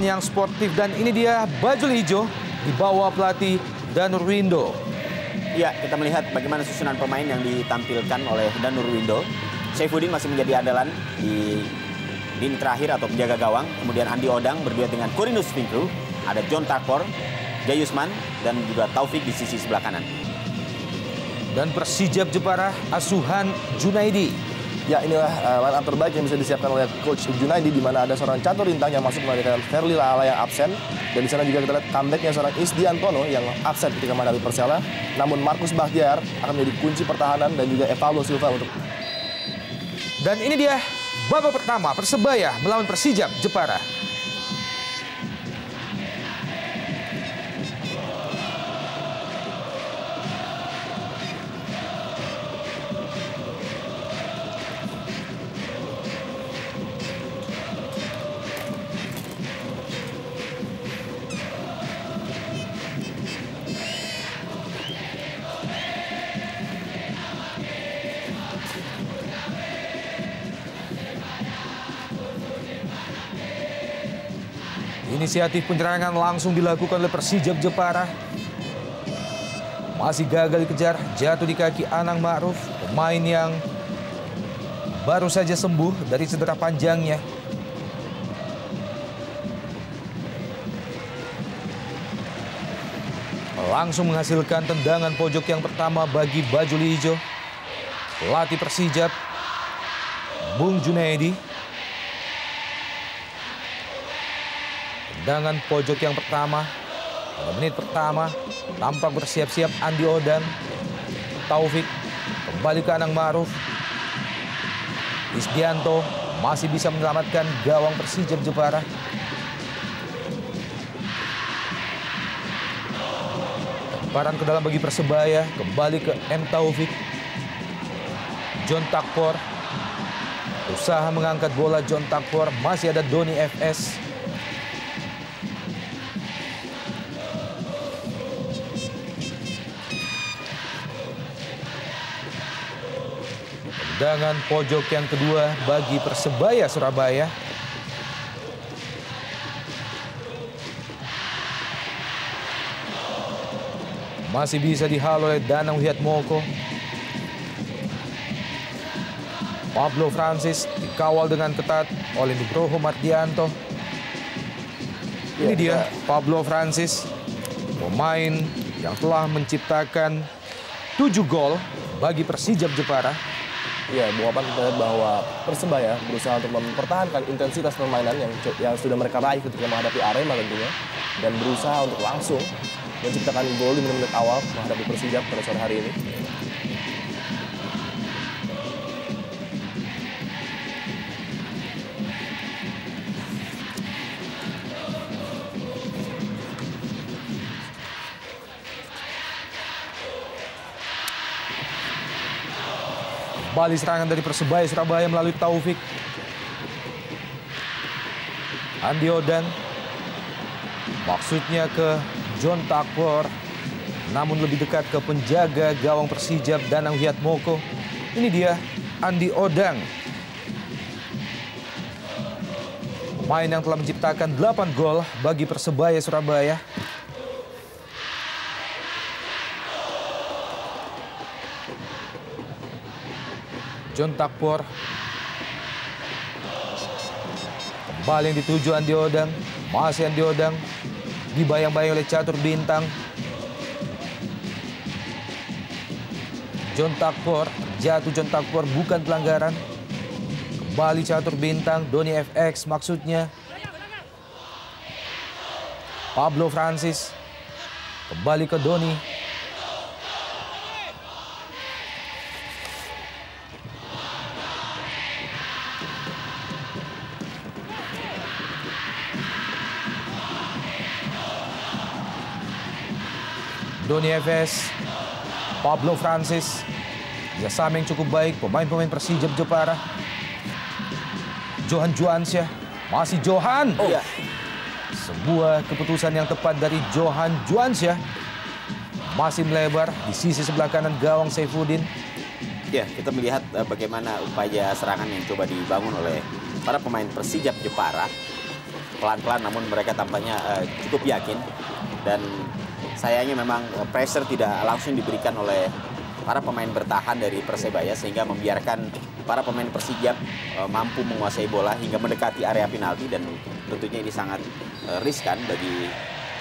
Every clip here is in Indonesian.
yang sportif. Dan ini dia baju hijau di bawah pelatih Danur Windo. Ya, kita melihat bagaimana susunan pemain yang ditampilkan oleh Danur Windo. Saifuddin masih menjadi andalan di lini terakhir atau penjaga gawang. Kemudian Andi Odang berduet dengan Corinus Finkru. Ada John Takpor, Jayusman, dan juga Taufik di sisi sebelah kanan. Dan Persijap Jepara, asuhan Junaidi. Ya, inilah line up terbaik yang bisa disiapkan oleh Coach Junaidi, di mana ada seorang Catur Rintang yang masuk menggantikan Ferli Laala yang absen. Dan di sana juga kita lihat comebacknya seorang Isdiantono yang absen ketika menghadapi Persela. Namun Markus Bahtiar akan menjadi kunci pertahanan dan juga Evaldo Silva untuk... Dan ini dia babak pertama Persebaya melawan Persijap Jepara. Inisiatif penyerangan langsung dilakukan oleh Persijap Jepara. Masih gagal dikejar, jatuh di kaki Anang Ma'ruf, pemain yang baru saja sembuh dari cedera panjangnya. Langsung menghasilkan tendangan pojok yang pertama bagi baju hijau. Pelatih Persijap, Bung Junaidi. Tendangan pojok yang pertama pada menit pertama, tampak bersiap-siap Andi Odang. Taufik kembali ke Anang Ma'ruf. Isdianto masih bisa menyelamatkan gawang Persijap Jepara. Lemparan ke dalam bagi Persebaya, kembali ke M. Taufik. John Takpor usaha mengangkat bola. John Takpor, masih ada Doni FS. Tendangan pojok yang kedua bagi Persebaya Surabaya. Masih bisa dihalau oleh Danang Wiatmoko. Pablo Francis dikawal dengan ketat oleh Nugroho Mardianto. Ini dia Pablo Francis, pemain yang telah menciptakan 7 gol bagi Persijap Jepara. Ya, Bung Opan, kita lihat bahwa Persebaya berusaha untuk mempertahankan intensitas permainan yang sudah mereka raih ketika menghadapi Arema tentunya, dan berusaha untuk langsung menciptakan gol di menit-menit awal menghadapi Persijap pada sore hari ini. Kembali serangan dari Persebaya Surabaya melalui Taufik. Andi Odang. Maksudnya ke John Takpor. Namun lebih dekat ke penjaga gawang Persijap Danang Wiatmoko. Ini dia Andi Odang. Pemain yang telah menciptakan 8 gol bagi Persebaya Surabaya. John Takpor. Kembali yang dituju Andi Odang. Masih Andi Odang. Dibayang-bayang oleh Catur Bintang. John Takpor. Jatuh John Takpor, bukan pelanggaran. Kembali Catur Bintang. Doni FX maksudnya. Pablo Francis. Kembali ke Doni. Doni FS, Pablo Francis, kerjasama yang cukup baik, pemain-pemain Persijap Jepara. Johan Juansyah, masih Johan. Oh ya. Sebuah keputusan yang tepat dari Johan Juansyah. Masih melebar di sisi sebelah kanan gawang Saifuddin. Ya, kita melihat bagaimana upaya serangan yang coba dibangun oleh para pemain Persijap Jepara. pelan-pelan, namun mereka tampaknya cukup yakin. Dan sayangnya memang pressure tidak langsung diberikan oleh para pemain bertahan dari Persebaya, sehingga membiarkan para pemain Persijap mampu menguasai bola hingga mendekati area penalti, dan tentunya ini sangat riskan bagi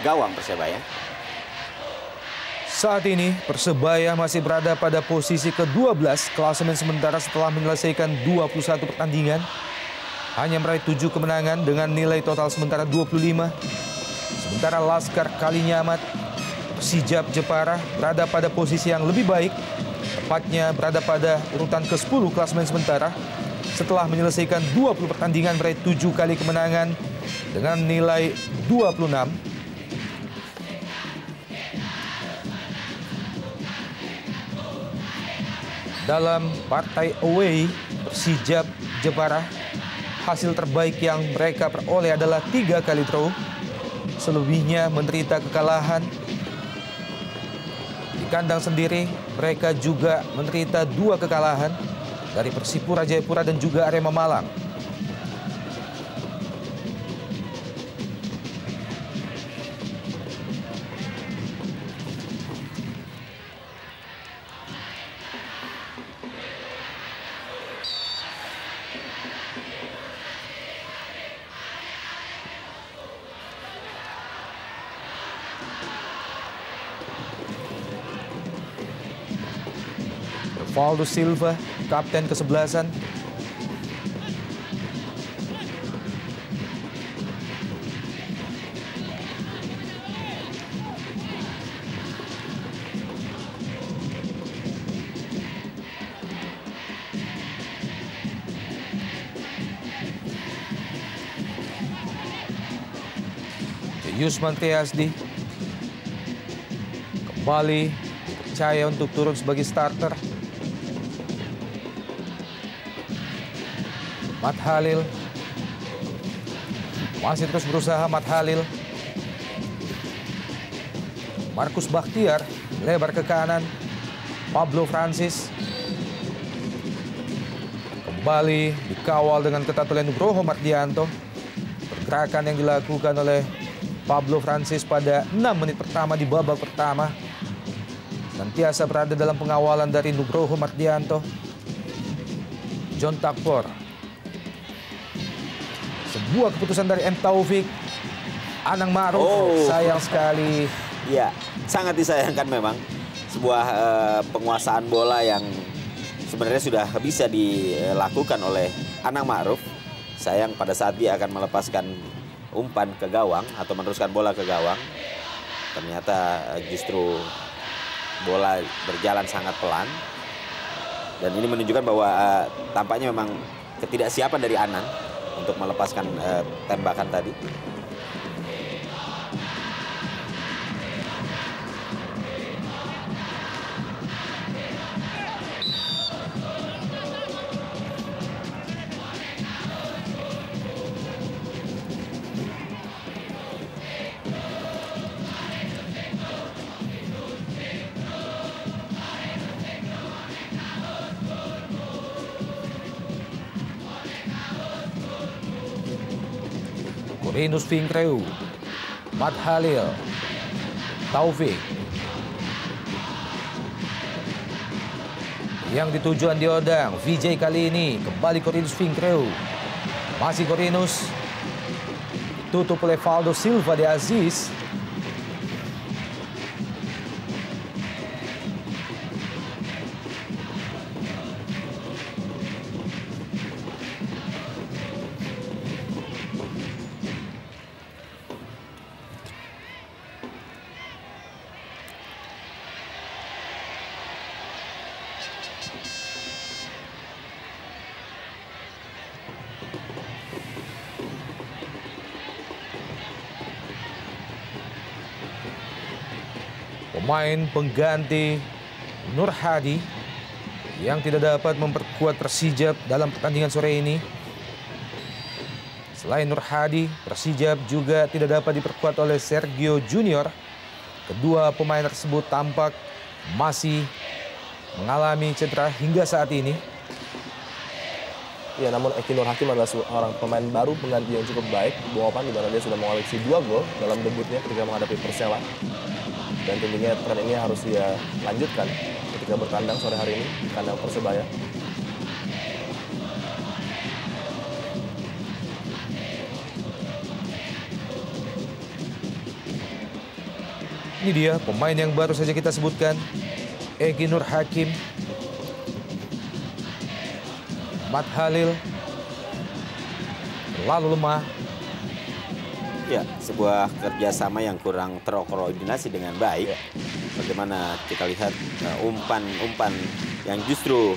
gawang Persebaya. Saat ini Persebaya masih berada pada posisi ke-12 klasemen sementara setelah menyelesaikan 21 pertandingan. Hanya meraih 7 kemenangan dengan nilai total sementara 25. Sementara Laskar Kalinyamat, Persijap Jepara berada pada posisi yang lebih baik. Tepatnya berada pada urutan ke-10 klasemen sementara setelah menyelesaikan 20 pertandingan meraih 7 kali kemenangan dengan nilai 26. Dalam partai away Persijap Jepara, hasil terbaik yang mereka peroleh adalah 3 kali draw. Selebihnya menderita kekalahan. Di kandang sendiri mereka juga menderita 2 kekalahan dari Persipura Jayapura dan juga Arema Malang. Valdo Silva, kapten ke-11. Yusman Triasdi kembali dipercaya untuk turun sebagai starter. Mat Halil masih terus berusaha. Mat Halil, Markus Bakhtiar lebar ke kanan. Pablo Francis kembali dikawal dengan ketat oleh Nugroho Mardianto. Pergerakan yang dilakukan oleh Pablo Francis pada 6 menit pertama di babak pertama senantiasa berada dalam pengawalan dari Nugroho Mardianto. John Takpor, sebuah keputusan dari M. Taufik. Anang Ma'ruf, sayang sekali. Ya, sangat disayangkan memang. Sebuah penguasaan bola yang sebenarnya sudah bisa dilakukan oleh Anang Ma'ruf. Sayang pada saat dia akan melepaskan umpan ke gawang atau meneruskan bola ke gawang, ternyata justru bola berjalan sangat pelan. Dan ini menunjukkan bahwa tampaknya memang ketidaksiapan dari Anang untuk melepaskan tembakan tadi. Corinus Finkreu, Mat Halil, Taufik. Yang dituju Andi Odang, Vijay kali ini kembali Corinus Finkreu. Masih Corinus, tutup oleh Valdo Silva de Aziz. Pemain pengganti Nur Hadi yang tidak dapat memperkuat Persijap dalam pertandingan sore ini. Selain Nur Hadi, Persijap juga tidak dapat diperkuat oleh Sergio Junior. Kedua pemain tersebut tampak masih mengalami cedera hingga saat ini. Ya, namun Eki Nur Hakim adalah seorang pemain baru pengganti yang cukup baik Boapan, di mana dia sudah mengoleksi 2 gol dalam debutnya ketika menghadapi Persela. Dan tentunya tren ini harus dia lanjutkan ketika bertandang sore hari ini di kandang Persebaya. Ini dia pemain yang baru saja kita sebutkan, Eki Nur Hakim, Mat Halil, lalu lemah. Ya, sebuah kerjasama yang kurang terkoordinasi dengan baik. Bagaimana kita lihat umpan-umpan yang justru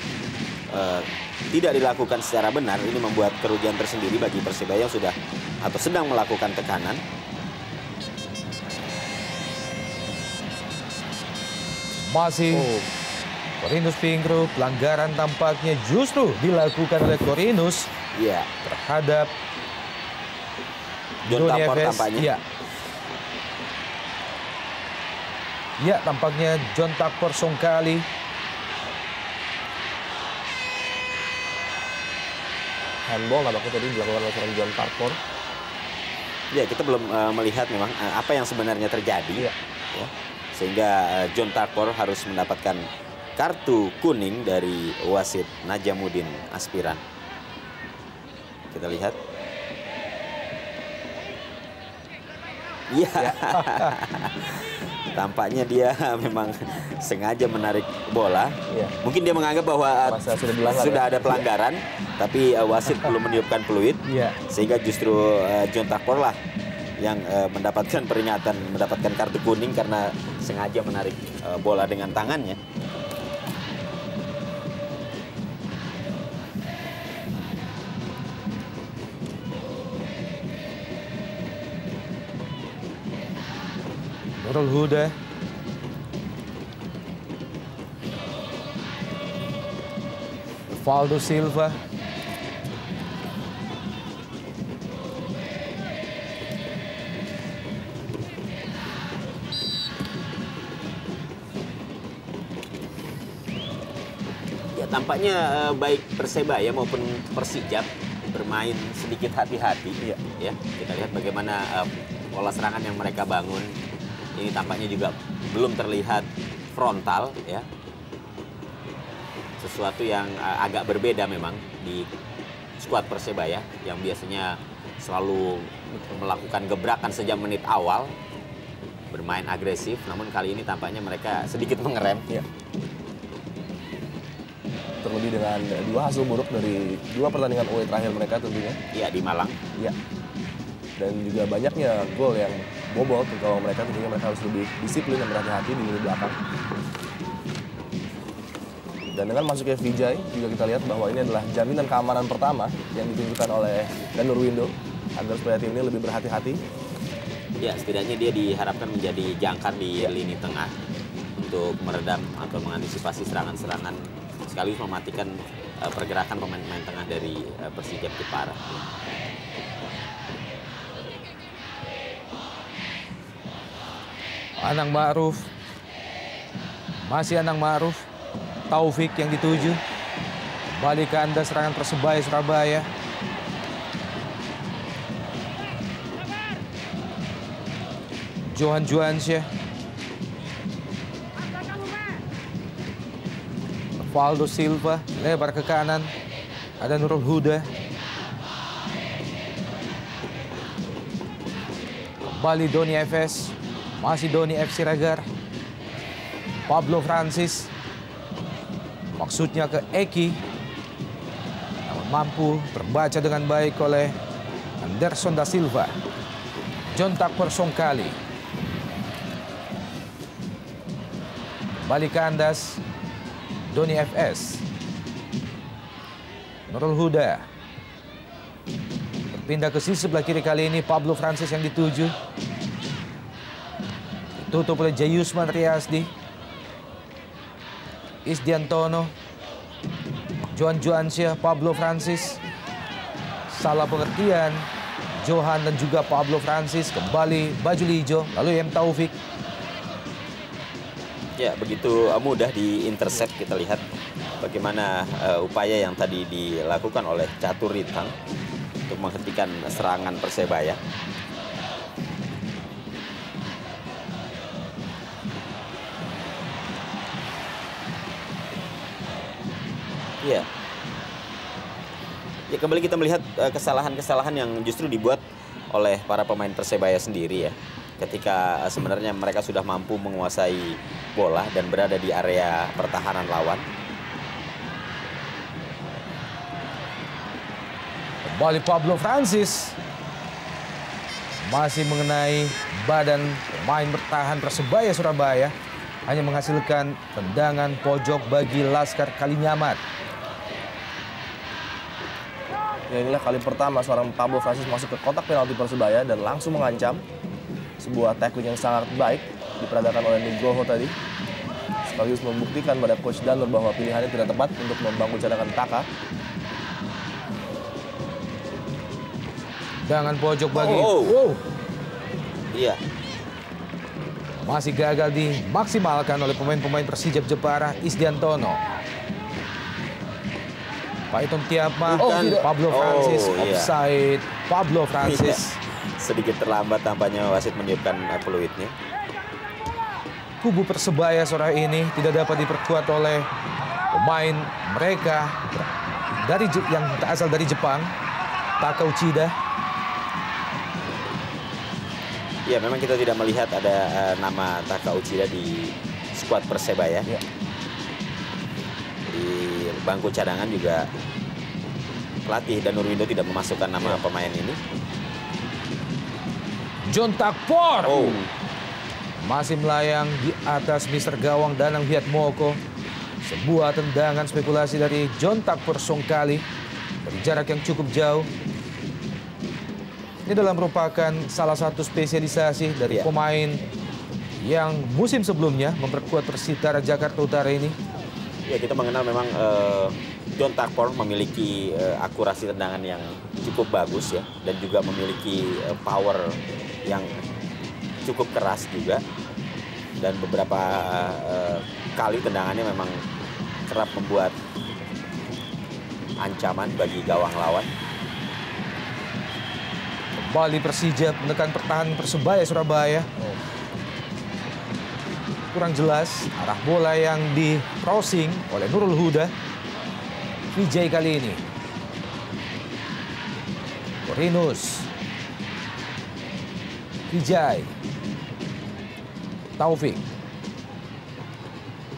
tidak dilakukan secara benar, ini membuat kerugian tersendiri bagi Persebaya yang sudah atau sedang melakukan tekanan. Masih Corinus Fingro, pelanggaran tampaknya justru dilakukan oleh Corinus Iya, terhadap John Doni Tapor FS. tampaknya. Iya. Ya, tampaknya John Tapor Songkali. Handball nampaknya tadi dilakukan oleh seorang John Tapor. Ya, kita belum melihat memang apa yang sebenarnya terjadi. Iya. Ya. Sehingga John Tapor harus mendapatkan kartu kuning dari wasit Najamuddin Aspiran. Kita lihat. Iya. Tampaknya dia memang sengaja menarik bola. Iya. Mungkin dia menganggap bahwa Masa sudah dilanggar, sudah ya? ada pelanggaran, tapi wasit belum meniupkan peluit. Iya. Sehingga justru John Tapor lah yang mendapatkan peringatan, mendapatkan kartu kuning karena sengaja menarik bola dengan tangannya. Nurul Huda. Valdo Silva. Ya, tampaknya baik Persebaya maupun Persijap bermain sedikit hati-hati. Iya. Ya, kita lihat bagaimana pola serangan yang mereka bangun. Ini tampaknya juga belum terlihat frontal, ya. Sesuatu yang agak berbeda memang di skuad Persebaya yang biasanya selalu melakukan gebrakan sejak menit awal, bermain agresif. Namun kali ini tampaknya mereka sedikit mengerem. Iya. Terlebih dengan 2 hasil buruk dari 2 pertandingan away terakhir mereka tentunya. Ya, di Malang. Iya. Dan juga banyaknya gol yang bobol, kalau mereka tentunya mereka harus lebih disiplin dan berhati-hati di lini belakang. Dan dengan masuknya Vijay, juga kita lihat bahwa ini adalah jaminan keamanan pertama yang ditunjukkan oleh Danur Windo agar supaya tim ini lebih berhati-hati. Ya, setidaknya dia diharapkan menjadi jangkar di lini tengah untuk meredam atau mengantisipasi serangan-serangan sekaligus mematikan pergerakan pemain-pemain tengah dari Persijap Jepara. Anang Ma'ruf. Masih Anang Ma'ruf. Taufik yang dituju. Kembali ke Anda serangan Persebaya Surabaya. Johan Juansyah. Valdo Silva lebar ke kanan. Ada Nurul Huda. Kembali Doni FS. Masih Doni FC Ragar. Pablo Francis. Maksudnya ke Eki. Namun mampu terbaca dengan baik oleh Anderson da Silva. John Tapor Songkali. Kembali ke Andas. Doni FS. Nurul Huda. Berpindah ke sisi sebelah kiri kali ini Pablo Francis yang dituju. Tutup oleh Jayusman Riasdi. Isdiantono. Johan Juansyah, Pablo Francis. Salah pengertian. Johan dan juga Pablo Francis kembali baju hijau. Lalu M. Taufik. Ya, begitu mudah di intercept kita lihat bagaimana upaya yang tadi dilakukan oleh Catur Rintang untuk menghentikan serangan Persebaya. Iya. Ya, kembali kita melihat kesalahan-kesalahan yang justru dibuat oleh para pemain Persebaya sendiri ya. Ketika sebenarnya mereka sudah mampu menguasai bola dan berada di area pertahanan lawan. Kembali Pablo Francis. Masih mengenai badan pemain bertahan Persebaya Surabaya. Hanya menghasilkan tendangan pojok bagi Laskar Kalinyamat. Ya, inilah kali pertama seorang Pablo Francis masuk ke kotak penalti Persebaya dan langsung mengancam. Sebuah tackling yang sangat baik diperagakan oleh Nugroho tadi. Sekaligus membuktikan pada Coach Danur bahwa pilihannya tidak tepat untuk membangun cadangan Taka. Tendangan pojok bagi... Iya. Masih gagal dimaksimalkan oleh pemain-pemain Persijap Jepara, Isdiantono. Paiton Tiapma, Pablo Francis, offside. Pablo Francis. Sedikit terlambat tampaknya wasit meniupkan peluitnya. Kubu Persebaya sore ini tidak dapat diperkuat oleh pemain mereka yang berasal dari Jepang, Taka Uchida. Ya, memang kita tidak melihat ada nama Taka Uchida di skuad Persebaya. Ya. Di bangku cadangan juga pelatih Danur Windo tidak memasukkan nama pemain ini. John Takpor masih melayang di atas Mr. Gawang Danang Wiatmoko. Sebuah tendangan spekulasi dari John Takpor Songkali dari jarak yang cukup jauh. Ini adalah merupakan salah satu spesialisasi dari pemain yang musim sebelumnya memperkuat Persitara Jakarta Utara ini. Ya, kita mengenal memang John Takpor memiliki akurasi tendangan yang cukup bagus ya, dan juga memiliki power yang cukup keras juga, dan beberapa kali tendangannya memang kerap membuat ancaman bagi gawang lawan. Kembali Persija menekan pertahanan Persebaya Surabaya. Kurang jelas arah bola yang di crossing oleh Nurul Huda. Vijay kali ini. Corinus. Vijay. Taufik.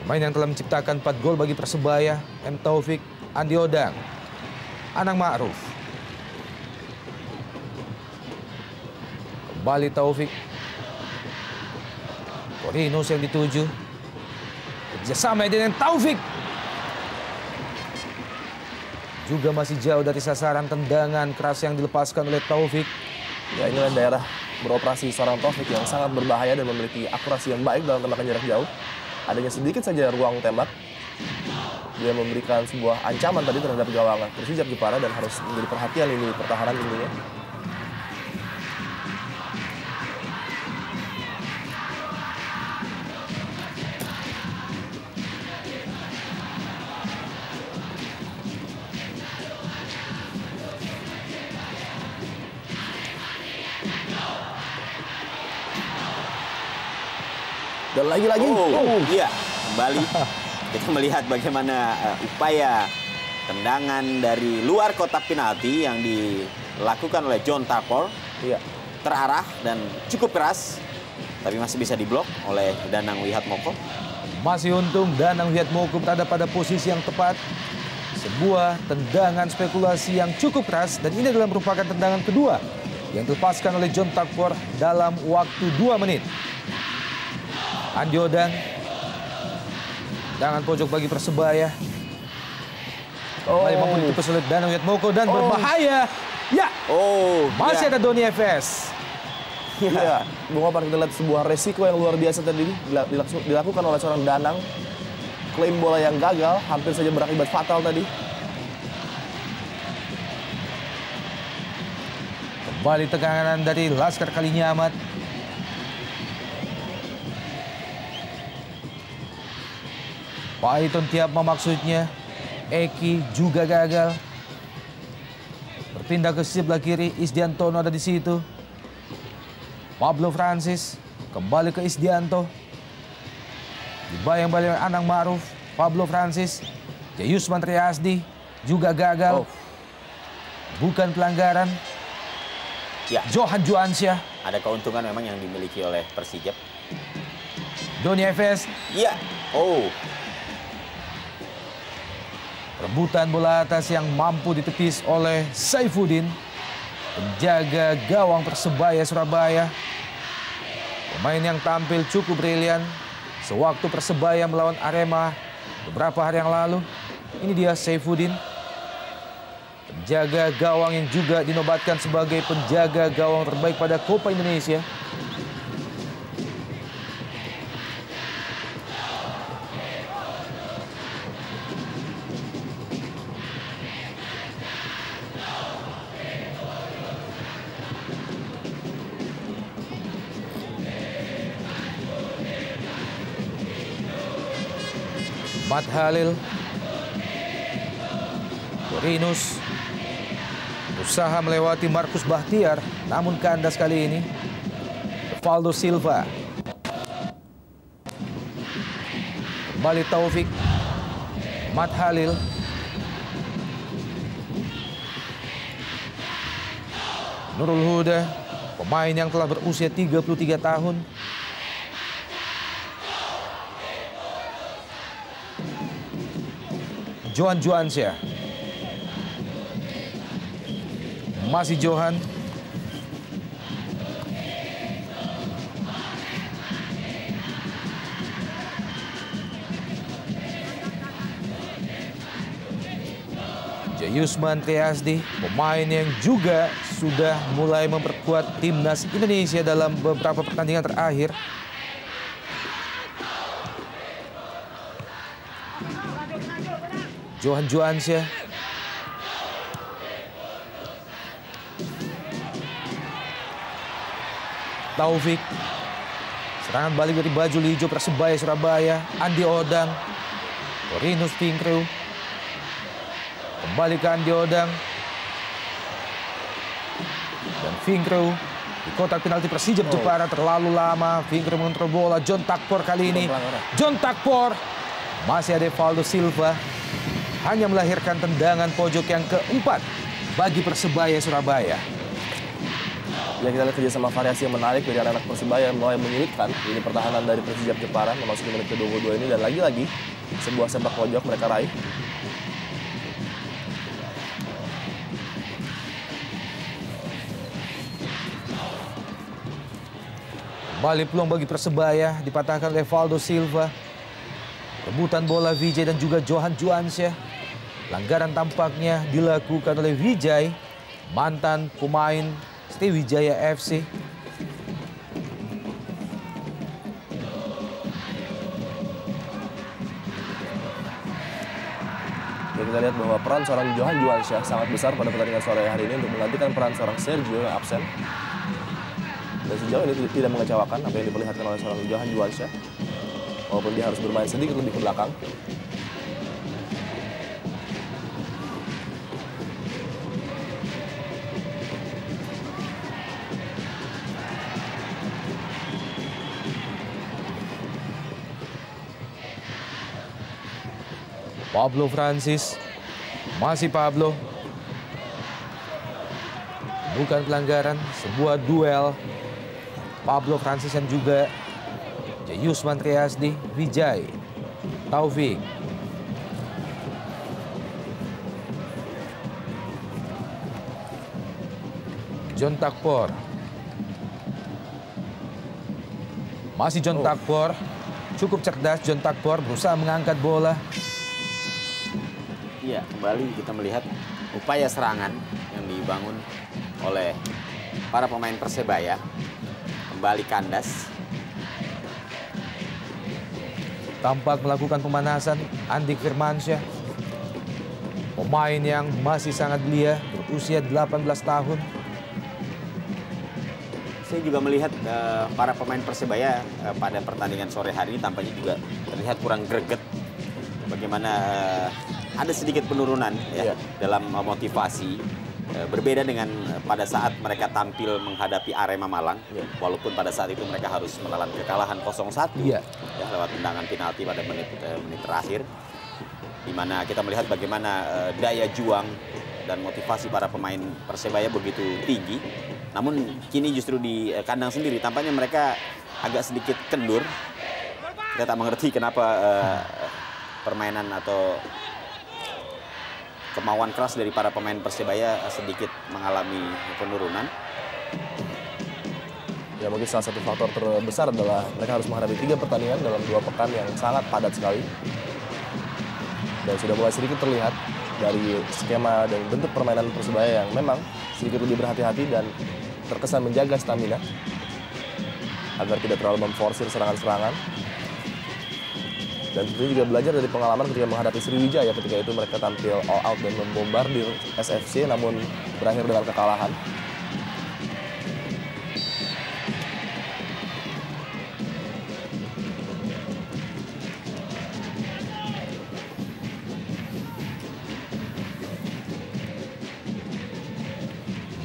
Pemain yang telah menciptakan 4 gol bagi Persebaya. M. Taufik, Andi Odang, Anang Ma'ruf. Kembali Taufik. Corinus yang dituju. Kerjasama dengan Taufik. Juga masih jauh dari sasaran tendangan keras yang dilepaskan oleh Taufik. Ya, inilah daerah beroperasi seorang Taufik yang sangat berbahaya dan memiliki akurasi yang baik dalam tembakan jarak jauh. Adanya sedikit saja ruang tembak. Dia memberikan sebuah ancaman tadi terhadap gawang Persijap Jepara dan harus menjadi perhatian ini pertahanan tentunya. Dan lagi-lagi. Iya, kembali kita melihat bagaimana upaya tendangan dari luar kotak penalti yang dilakukan oleh John Takpor. Iya. Terarah dan cukup keras, tapi masih bisa diblok oleh Danang Wiatmoko. Masih untung Danang Wiatmoko berada pada posisi yang tepat. Sebuah tendangan spekulasi yang cukup keras, dan ini adalah merupakan tendangan kedua yang dilepaskan oleh John Takpor dalam waktu 2 menit. Andi Odang. Tendangan pojok bagi Persebaya. Kembali mampu ditepis oleh Danang Wiatmoko dan berbahaya. Ya. Masih ada Doni FS. Ya, Bung Opar, kita lihat sebuah resiko yang luar biasa tadi dilakukan oleh seorang Danang. Klaim bola yang gagal, hampir saja berakibat fatal tadi. Kembali tekanan dari Laskar Kalinyamat. Paiton Tiapma maksudnya. Eki juga gagal. Berpindah ke sebelah kiri, Isdiantono ada di situ. Pablo Francis kembali ke Isdianto. Dibayang-bayang Anang Maruf, Pablo Francis, Yusman Triasdi juga gagal. Bukan pelanggaran. Ya. Johan Juansyah. Ada keuntungan memang yang dimiliki oleh Persijap. Doni FS. Iya. Oh. Rebutan bola atas yang mampu ditepis oleh Saifuddin. Penjaga gawang Persebaya Surabaya. Pemain yang tampil cukup brilian sewaktu Persebaya melawan Arema beberapa hari yang lalu. Ini dia Saifuddin. Penjaga gawang yang juga dinobatkan sebagai penjaga gawang terbaik pada Copa Indonesia. Mat Halil, Corinus berusaha melewati Markus Bahtiar, namun kandas kali ini. Valdo Silva, kembali Taufik, Mat Halil, Nurul Huda, pemain yang telah berusia 33 tahun. Johan Juansyah. Masih Johan. Yusman Triasdi, pemain yang juga sudah mulai memperkuat timnas Indonesia dalam beberapa pertandingan terakhir. Johan Juansyah. Taufik. Serangan balik dari baju hijau Persebaya Surabaya. Andi Odang. Corinus Fingkrew. Kembali ke Andi Odang. Dan Fingkrew di kotak penalti Persijap Jepara terlalu lama. Fingkrew mengontrol bola. John Takpor kali ini. John Takpor. Masih ada Valdo Silva. Hanya melahirkan tendangan pojok yang keempat bagi Persebaya Surabaya. Ya, kita lihat kerjasama variasi yang menarik dari anak-anak Persebaya mulai menyulitkan ini pertahanan dari Persijap Jepara memasuki menit ke-22 ini, dan lagi-lagi sebuah sepak pojok mereka raih. Kembali peluang bagi Persebaya dipatahkan oleh Valdo Silva. Rebutan bola Vijay dan juga Johan Juansyah. Pelanggaran tampaknya dilakukan oleh Vijay, mantan pemain Sriwijaya FC. Ya, kita lihat bahwa peran seorang Johan Juansyah sangat besar pada pertandingan sore hari ini untuk menggantikan peran seorang Sergio yang absen. Dan sejauh ini tidak mengecewakan apa yang diperlihatkan oleh seorang Johan Juansyah, walaupun dia harus bermain sedikit lebih ke belakang. Pablo Francis. Masih Pablo. Bukan pelanggaran, sebuah duel. Pablo Francis dan juga Yusman Triasdi, Vijay, Taufik. John Takpor. Masih John Takpor. Cukup cerdas John Takpor, berusaha mengangkat bola. Iya, kembali kita melihat upaya serangan yang dibangun oleh para pemain Persebaya. Kembali kandas. Tampak melakukan pemanasan Andik Firmansyah. Pemain yang masih sangat belia, berusia 18 tahun. Saya juga melihat para pemain Persebaya pada pertandingan sore hari ini tampaknya juga terlihat kurang greget. Bagaimana ada sedikit penurunan ya dalam motivasi. Berbeda dengan pada saat mereka tampil menghadapi Arema Malang, walaupun pada saat itu mereka harus menelan kekalahan 0-1 ya, lewat tendangan penalti pada menit terakhir, di mana kita melihat bagaimana daya juang dan motivasi para pemain Persebaya begitu tinggi. Namun kini justru di kandang sendiri tampaknya mereka agak sedikit kendur. Kita tak mengerti kenapa permainan atau kemauan keras dari para pemain Persebaya sedikit mengalami penurunan. Ya, mungkin salah satu faktor terbesar adalah mereka harus menghadapi 3 pertandingan dalam 2 pekan yang sangat padat sekali. Dan sudah mulai sedikit terlihat dari skema dan bentuk permainan Persebaya yang memang sedikit lebih berhati-hati dan terkesan menjaga stamina agar tidak terlalu memforsir serangan-serangan. Dan tentunya juga belajar dari pengalaman ketika menghadapi Sriwijaya, ketika itu mereka tampil all out dan membombardir SFC namun berakhir dengan kekalahan.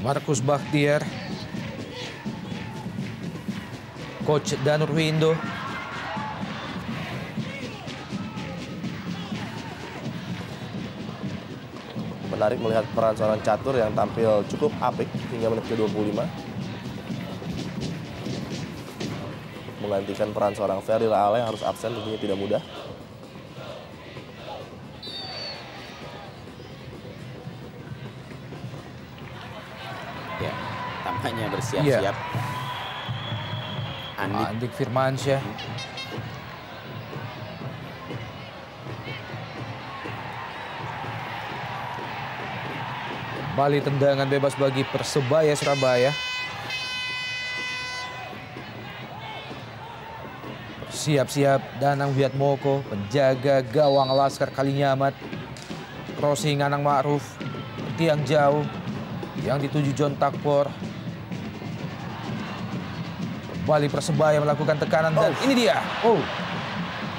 Markus Bakhtiar, Coach Danur Windo. Menarik melihat peran seorang catur yang tampil cukup apik hingga menit ke-25. Menggantikan peran seorang Ferry Laala yang harus absen tentunya tidak mudah. Ya, tampaknya bersiap-siap. Andik Firmansyah. Kembali tendangan bebas bagi Persebaya Surabaya. Siap-siap Danang Wiatmoko, penjaga gawang Laskar Kalinyamat. Crossing Anang Ma'ruf, tiang jauh yang dituju John Takpor. Kembali Persebaya melakukan tekanan dan ini dia.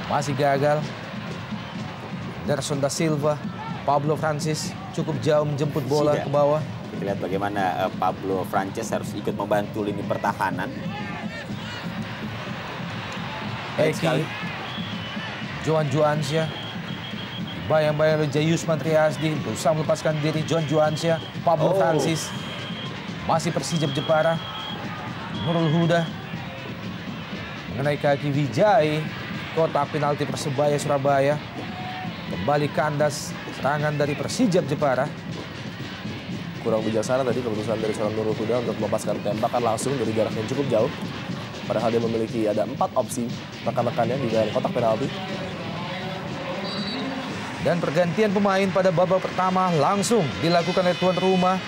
Masih gagal. Anderson da Silva, Pablo Francis cukup jauh menjemput bola ke bawah. Kita lihat bagaimana Pablo Francis harus ikut membantu lini pertahanan. Eki, Johan Juansyah, bayang-bayang oleh Jayusman Triasdi, berusaha melepaskan diri John Juansyah, Pablo Francis, masih Persijap Jepara, Nurul Huda, mengenai kaki Wijay, kotak penalti Persebaya Surabaya, kembali kandas serangan dari Persijap Jepara. Kurang bijaksana tadi keputusan dari seorang Nurul Huda untuk melepaskan tembakan langsung dari jarak yang cukup jauh. Padahal dia memiliki ada 4 opsi rekan-rekannya di dalam kotak penalti. Dan pergantian pemain pada babak pertama langsung dilakukan oleh tuan rumah.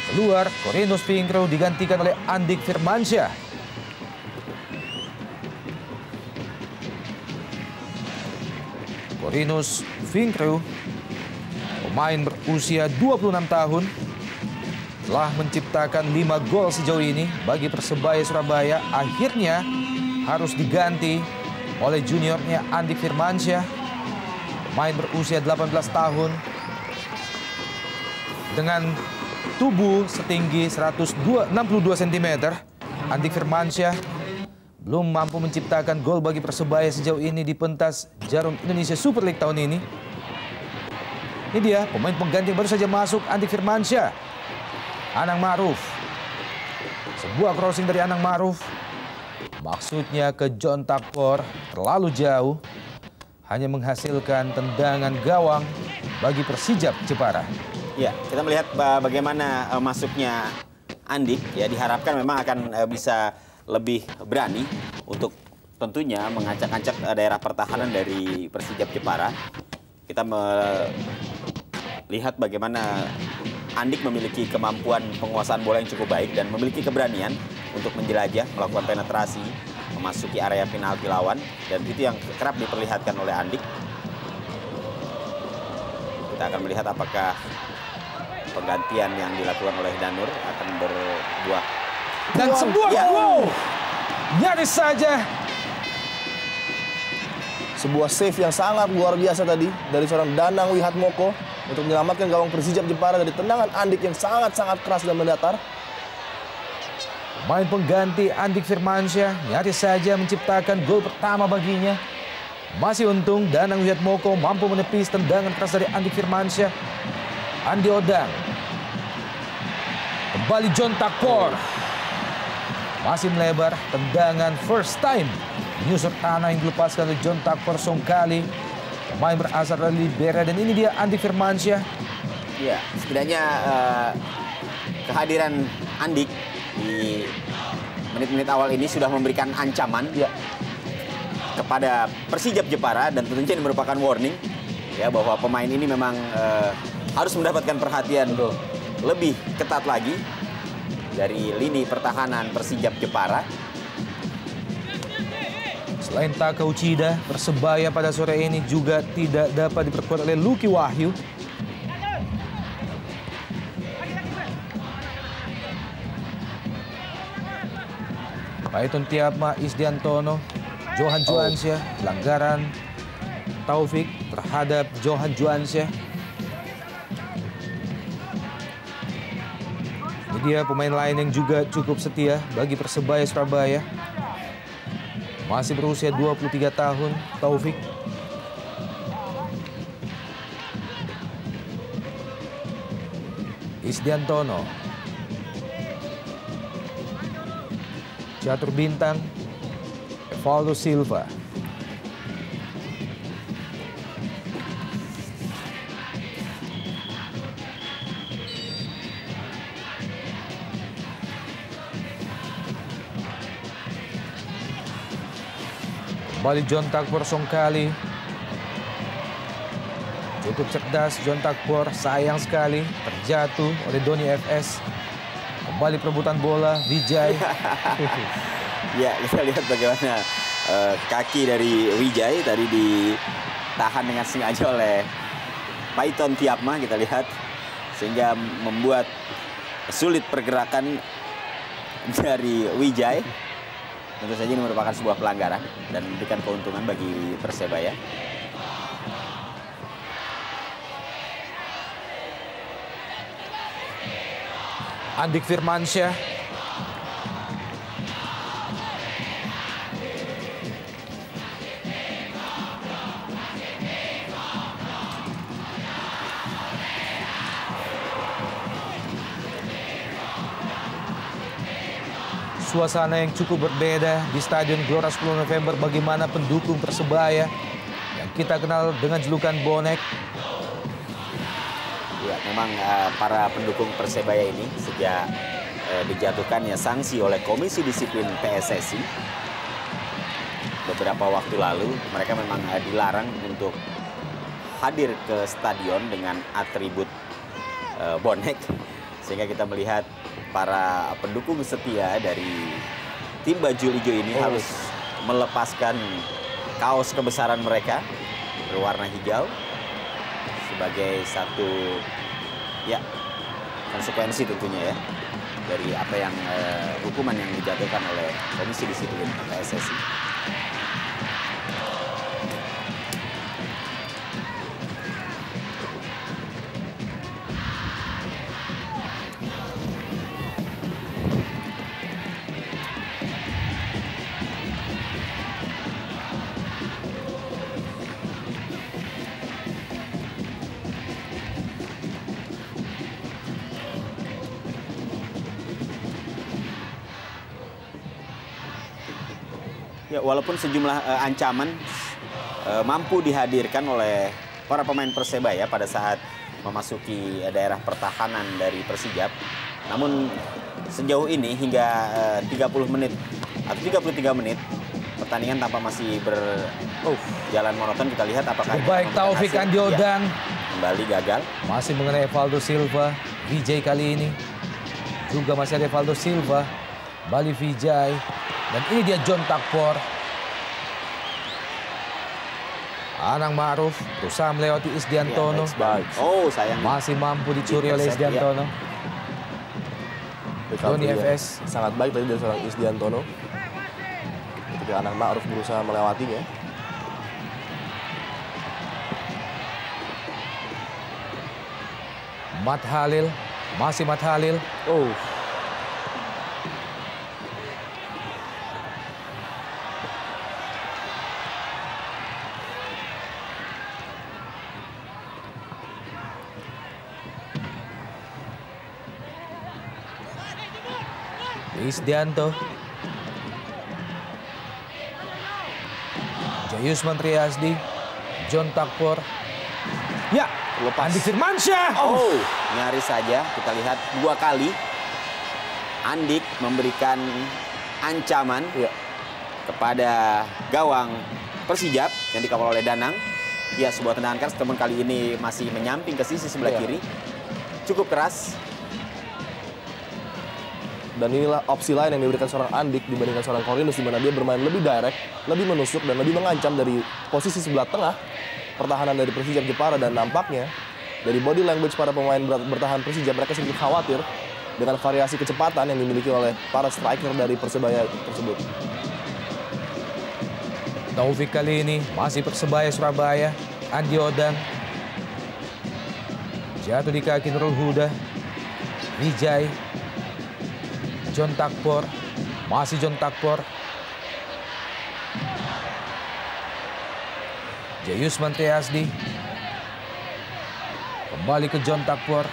Keluar, Corinus Fingro digantikan oleh Andik Firmansyah. Corinus Fingro, pemain berusia 26 tahun, telah menciptakan 5 gol sejauh ini bagi Persebaya Surabaya. Akhirnya harus diganti oleh juniornya Andik Firmansyah, pemain berusia 18 tahun dengan tubuh setinggi 162 cm. Andik Firmansyah belum mampu menciptakan gol bagi Persebaya sejauh ini di pentas Jarum Indonesia Super League tahun ini. Ini dia pemain pengganti yang baru saja masuk, Andik Firmansyah. Anang Ma'ruf. Sebuah crossing dari Anang Ma'ruf. Maksudnya ke John Takpor, terlalu jauh. Hanya menghasilkan tendangan gawang bagi Persijap Jepara. Ya, kita melihat bagaimana masuknya Andik. Ya, diharapkan memang akan bisa lebih berani untuk tentunya mengacak-acak daerah pertahanan dari Persijap Jepara. Kita melihat bagaimana Andik memiliki kemampuan penguasaan bola yang cukup baik dan memiliki keberanian untuk menjelajah, melakukan penetrasi, memasuki area penalti lawan, dan itu yang kerap diperlihatkan oleh Andik. Kita akan melihat apakah penggantian yang dilakukan oleh Danur akan berbuah. Dan sebuah nyaris saja Sebuah save yang sangat luar biasa tadi dari seorang Danang Wihatmoko untuk menyelamatkan gawang Persijap Jepara dari tendangan Andik yang sangat-sangat keras dan mendatar. Main pengganti Andik Firmansyah nyaris saja menciptakan gol pertama baginya. Masih untung Danang Wihatmoko mampu menepis tendangan keras dari Andik Firmansyah. Andi Odang. Kembali John Takpor. Masih melebar tendangan first time. Menyusur tanah yang dilepaskan oleh John Takpor Songkali. Pemain berasal dari Liberia dan ini dia Andik Firmansyah. Ya, setidaknya kehadiran Andik di menit-menit awal ini sudah memberikan ancaman kepada Persijap Jepara, dan tentunya ini merupakan warning ya bahwa pemain ini memang harus mendapatkan perhatian lebih ketat lagi dari lini pertahanan Persijap Jepara. Selain Taka Uchida, Persebaya pada sore ini juga tidak dapat diperkuat oleh Lucky Wahyu. Paiton Tiapma, Isdiantono, Johan Juansyah, pelanggaran Taufik terhadap Johan Juansyah. Ini dia pemain lain yang juga cukup setia bagi Persebaya Surabaya. Masih berusia 23 tahun, Taufik. Isdiantono. Catur Bintang, Evaldo Silva. Kembali John Takpor Songkali. Cukup cerdas John Takpor, sayang sekali terjatuh oleh Doni FS. Kembali perebutan bola, Wijay. Ya, kita lihat bagaimana kaki dari Wijay tadi ditahan dengan sengaja oleh Paiton Tiapma, kita lihat. Sehingga membuat sulit pergerakan dari Wijay. Tentu saja ini merupakan sebuah pelanggaran dan memberikan keuntungan bagi Persebaya. Andik Firmansyah. Suasana yang cukup berbeda di Stadion Gelora 10 November. Bagaimana pendukung Persebaya yang kita kenal dengan julukan Bonek. Ya, memang para pendukung Persebaya ini sejak dijatuhkannya sanksi oleh Komisi Disiplin PSSI beberapa waktu lalu, mereka memang dilarang untuk hadir ke stadion dengan atribut bonek. Sehingga kita melihat para pendukung setia dari tim baju hijau ini harus melepaskan kaos kebesaran mereka berwarna hijau sebagai satu konsekuensi tentunya ya dari apa yang hukuman yang dijatuhkan oleh Komisi Disiplin PSSI. Ya, walaupun sejumlah ancaman mampu dihadirkan oleh para pemain Persebaya pada saat memasuki daerah pertahanan dari Persijap, namun sejauh ini hingga 30 menit atau 33 menit pertandingan tampak masih berjalan monoton. Kita lihat apakah baik Taufik Andi Odang kembali gagal. Masih mengenai Evaldo Silva. Wijay kali ini juga masih ada Evaldo Silva. Bali Wijay. Dan ini dia John Takpor. Anang Ma'ruf berusaha melewati Isdiantono. Sayang. Masih mampu dicuri oleh Isdiantono. Doni FS. Sangat baik tadi dari seorang Isdiantono. Ketika Anang Ma'ruf berusaha melewatinya. Mat Halil, masih Mat Halil. Oh. Isdianto. Jayus Mantriasdi. John Takpor. Ya, Lepas. Andik Firmansyah. Oh, nyaris saja kita lihat 2 kali Andik memberikan ancaman Ya. kepada gawang Persijap yang dikawal oleh Danang. Ya, sebuah tendangan keras, namun kali ini masih menyamping ke sisi sebelah Ya. kiri. Cukup keras. Dan inilah opsi lain yang diberikan seorang Andik dibandingkan seorang Korinus, di mana dia bermain lebih direct, lebih menusuk, dan lebih mengancam dari posisi sebelah tengah pertahanan dari Persijap Jepara. Dan nampaknya dari body language para pemain bertahan Persijap, mereka sedikit khawatir dengan variasi kecepatan yang dimiliki oleh para striker dari Persebaya tersebut. Taufik kali ini masih Persebaya Surabaya. Andi Odang. Jatuh di kaki Nurul Huda. Wijay. John Takpor. Masih John Takpor. Jayus Mantriasdi. Kembali ke John Takpor.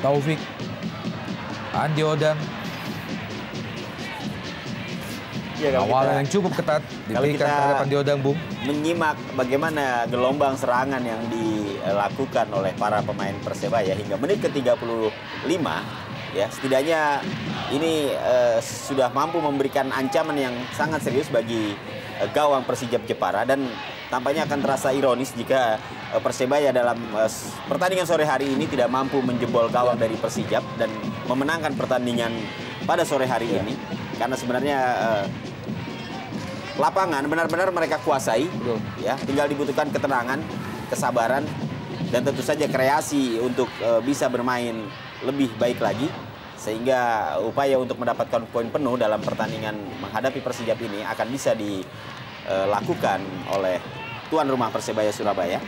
Taufik. Andi Odang. Ya, kalau Awalan yang cukup ketat diberikan kita- terhadap Andi Odang, Bung. menyimak bagaimana gelombang serangan yang dilakukan oleh para pemain Persebaya hingga menit ke-35, ya setidaknya ini sudah mampu memberikan ancaman yang sangat serius bagi gawang Persijap Jepara, dan tampaknya akan terasa ironis jika Persebaya dalam pertandingan sore hari ini tidak mampu menjebol gawang dari Persijap dan memenangkan pertandingan pada sore hari ini, karena sebenarnya lapangan benar-benar mereka kuasai. Betul. Ya, tinggal dibutuhkan ketenangan, kesabaran, dan tentu saja kreasi untuk bisa bermain lebih baik lagi, sehingga upaya untuk mendapatkan poin penuh dalam pertandingan menghadapi Persijap ini akan bisa dilakukan oleh tuan rumah Persebaya Surabaya.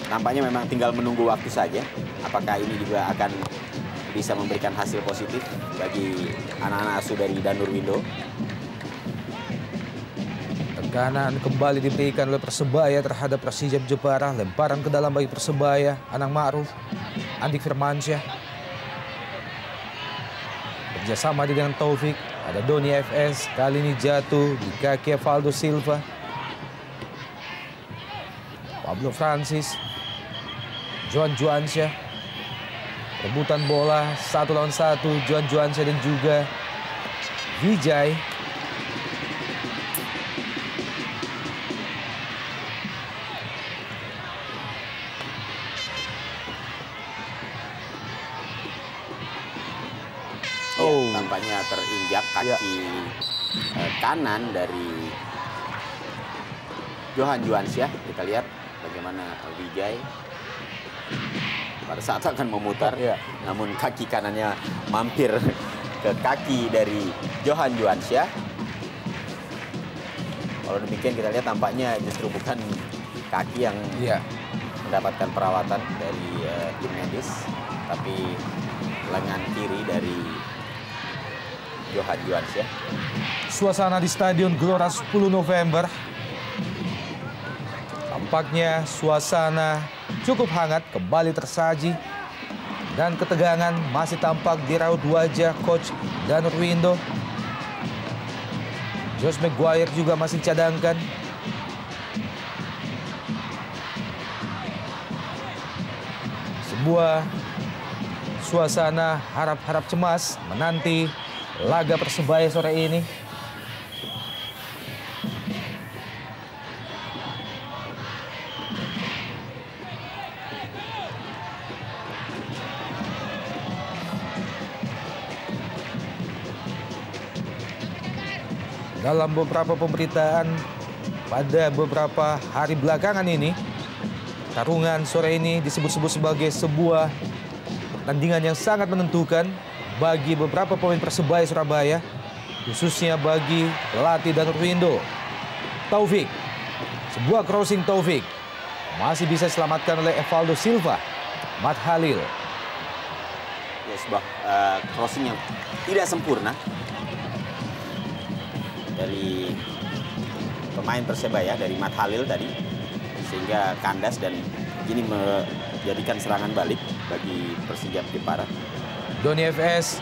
Nampaknya memang tinggal menunggu waktu saja, apakah ini juga akan bisa memberikan hasil positif bagi anak-anak asuh dari Danur Windo. Tekanan kembali diberikan oleh Persebaya terhadap Persijap Jepara. Lemparan ke dalam bagi Persebaya. Anang Ma'ruf. Andik Firmansyah. Kerjasama dengan Taufik. Ada Doni FS. Kali ini jatuh di kaki Evaldo Silva. Pablo Francis. Johan Juansyah. Rebutan bola 1 lawan 1. Johan Juansyah dan juga Wijay. Oh, tampaknya terinjak kaki kanan dari Johan Juansyah. Kita lihat bagaimana Wijay pada saat akan memutar, namun kaki kanannya mampir ke kaki dari Johan Juansyah. Kalau demikian kita lihat tampaknya justru bukan kaki yang mendapatkan perawatan dari tim medis, tapi lengan kiri dari Johan Juansyah. Suasana di Stadion Gelora 10 November. Tampaknya suasana cukup hangat, kembali tersaji. Dan ketegangan masih tampak di raut wajah Coach Danur Windo. Josh Maguire juga masih cadangkan. Sebuah suasana harap-harap cemas menanti laga Persebaya sore ini. Dalam beberapa pemberitaan pada beberapa hari belakangan ini, tarungan sore ini disebut-sebut sebagai sebuah pertandingan yang sangat menentukan bagi beberapa pemain Persebaya Surabaya, khususnya bagi pelatih Danur Windo. Taufik. Sebuah crossing Taufik. Masih bisa diselamatkan oleh Evaldo Silva. Matt Halil. Ya, sebuah crossing yang tidak sempurna dari pemain Persebaya, dari Matt Halil tadi, sehingga kandas dan ini menjadikan serangan balik bagi Persijap Jepara. Doni FS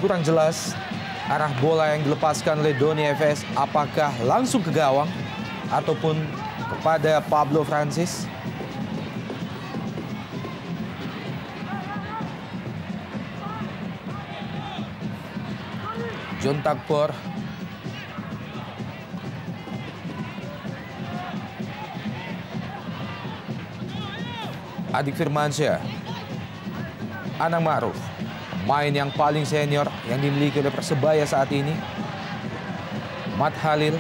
kurang jelas arah bola yang dilepaskan oleh Doni FS, apakah langsung ke gawang ataupun kepada Pablo Francis. John Takpor. Adik Firmansyah. Anang Ma'ruf. Pemain yang paling senior yang dimiliki oleh Persebaya saat ini. Matt Halil.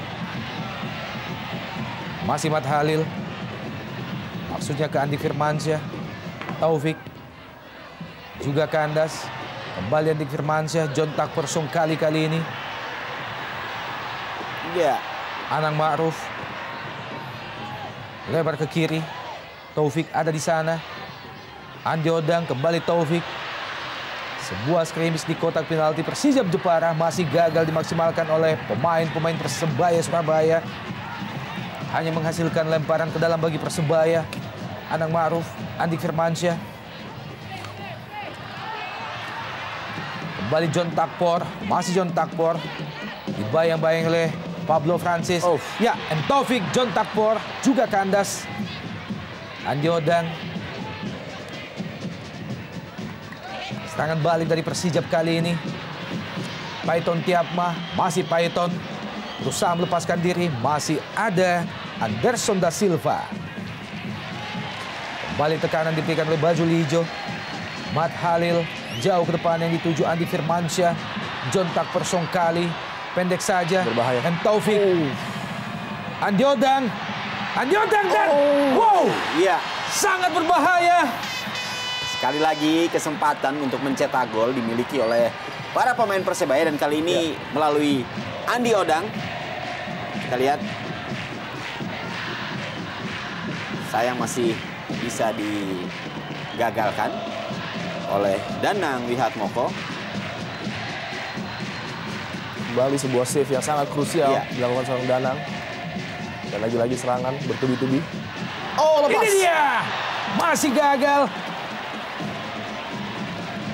Masih Matt Halil. Maksudnya ke Andi Firmansyah. Taufik. Juga kandas. Kembali Andi Firmansyah. John Takpor kali ini. Iya. Anang Ma'ruf. Lebar ke kiri. Taufik ada di sana. Andi Odang kembali Taufik. Sebuah skrimis di kotak penalti Persijap Jepara masih gagal dimaksimalkan oleh pemain-pemain Persebaya Surabaya. Hanya menghasilkan lemparan ke dalam bagi Persebaya. Anang Ma'ruf, Andi Firmansyah. Kembali John Takpor, masih John Takpor. Dibayang-bayang oleh Pablo Francis. Ya, M. Taufik, John Takpor juga kandas. Andi Odang. Serangan balik dari Persijap kali ini. Paiton Tiapma, masih Paiton. Berusaha melepaskan diri, masih ada Anderson da Silva. Kembali tekanan diberikan oleh baju hijau. Matt Halil, jauh ke depan yang dituju Andi Firmansyah. John Takpor kali, pendek saja. Berbahaya. M. Taufik. Andi Odang. Andi Odang dan wow, Iya. sangat berbahaya. Sekali lagi kesempatan untuk mencetak gol dimiliki oleh para pemain Persebaya dan kali ini melalui Andi Odang. Kita lihat. Sayang masih bisa digagalkan oleh Danang Wihatmoko. Kembali sebuah save yang sangat krusial dilakukan seorang Danang. Dan lagi-lagi serangan bertubi-tubi. Oh, lepas. Ini dia. Masih gagal.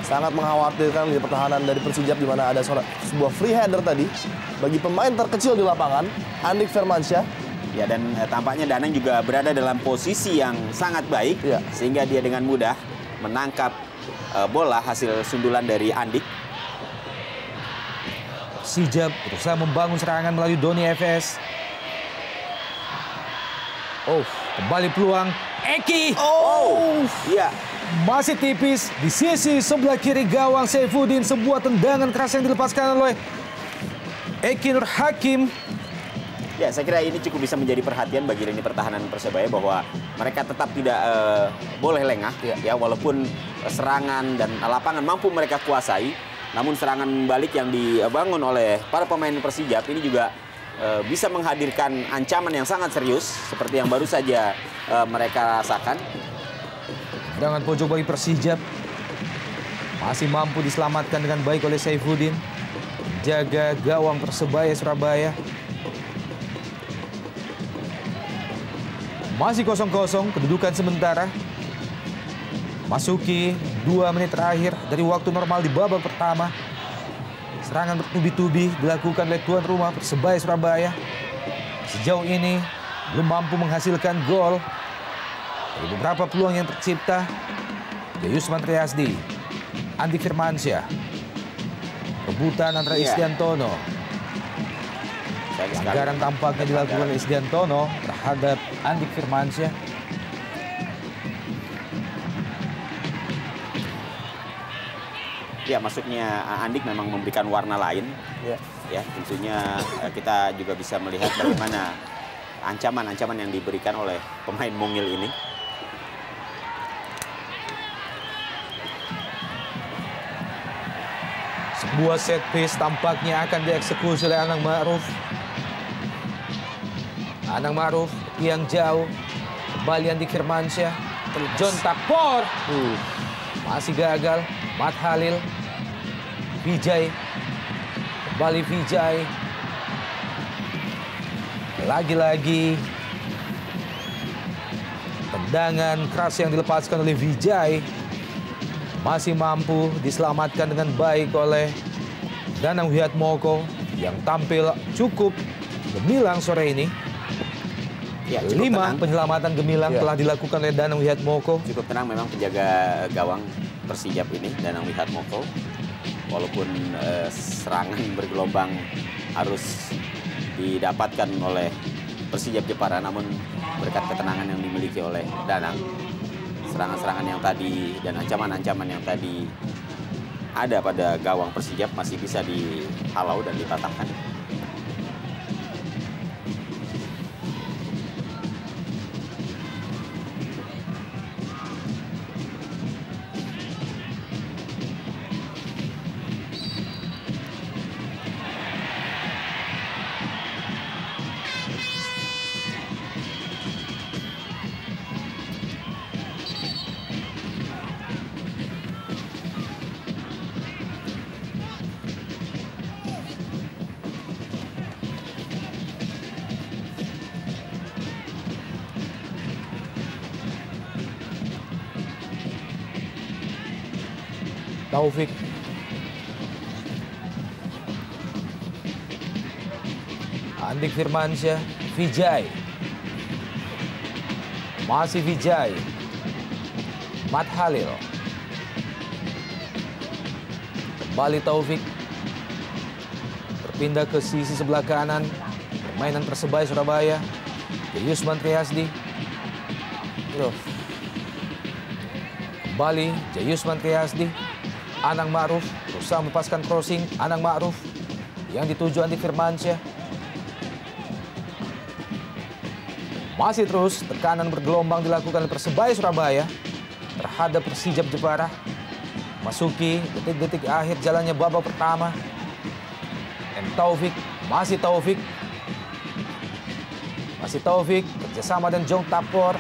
Sangat mengkhawatirkan di pertahanan dari Persijap di mana ada sebuah free header tadi bagi pemain terkecil di lapangan, Andik Firmansyah. Ya, dan tampaknya Danang juga berada dalam posisi yang sangat baik sehingga dia dengan mudah menangkap bola hasil sundulan dari Andik. Persijap berusaha membangun serangan melalui Doni FS. Kembali peluang Eki. Iya. Masih tipis di sisi sebelah kiri gawang Saifuddin. Sebuah tendangan keras yang dilepaskan oleh Eki Nur Hakim. Ya, saya kira ini cukup bisa menjadi perhatian bagi lini pertahanan Persebaya bahwa mereka tetap tidak boleh lengah ya, walaupun serangan dan lapangan mampu mereka kuasai, namun serangan balik yang dibangun oleh para pemain Persijap ini juga bisa menghadirkan ancaman yang sangat serius seperti yang baru saja mereka rasakan. Tendangan pojok bagi Persijap masih mampu diselamatkan dengan baik oleh Saifuddin, jaga gawang Persebaya Surabaya. Masih 0-0 kedudukan sementara. Masuki 2 menit terakhir dari waktu normal di babak pertama. Serangan bertubi-tubi dilakukan oleh tuan rumah Persebaya Surabaya. Sejauh ini belum mampu menghasilkan gol. Dari beberapa peluang yang tercipta, Yusman Triasdi, Andi Firmansyah, rebutan antara Isdiantono. Pelanggaran tampaknya dilakukan oleh Isdiantono terhadap Andi Firmansyah. Ya, maksudnya Andik memang memberikan warna lain. Ya, tentunya kita juga bisa melihat bagaimana ancaman-ancaman yang diberikan oleh pemain mungil ini. Sebuah set piece tampaknya akan dieksekusi oleh Anang Ma'ruf. Anang Ma'ruf yang jauh. Kembali Andik Firmansyah. John Takpor. Masih gagal. Matt Halil. Vijay. Kembali Vijay. Lagi-lagi tendangan keras yang dilepaskan oleh Vijay. Masih mampu diselamatkan dengan baik oleh Danang Wihatmoko yang tampil cukup gemilang sore ini. Ya, 5 penyelamatan gemilang telah dilakukan oleh Danang Wihatmoko. Cukup tenang memang penjaga gawang Persijap ini, Danang Wihatmoko. Walaupun serangan bergelombang harus didapatkan oleh Persijap Jepara, namun berkat ketenangan yang dimiliki oleh Danang, serangan-serangan yang tadi dan ancaman-ancaman yang tadi ada pada gawang Persijap masih bisa dihalau dan dipatahkan. Taufik. Andik Firmansyah. Vijay. Masih Vijay. Matt Halil. Kembali Taufik. Berpindah ke sisi sebelah kanan. Permainan Persebaya Surabaya. Yusman Triasdi. Kembali Yusman Triasdi. Anang Ma'ruf berusaha melepaskan crossing. Anang Ma'ruf yang dituju Andik Firmansyah. Masih terus tekanan bergelombang dilakukan oleh Persebaya Surabaya terhadap Persijap Jepara. Masuki detik-detik akhir jalannya babak pertama. Taufik, masih Taufik. Masih Taufik kerjasama dan Jong Tapor.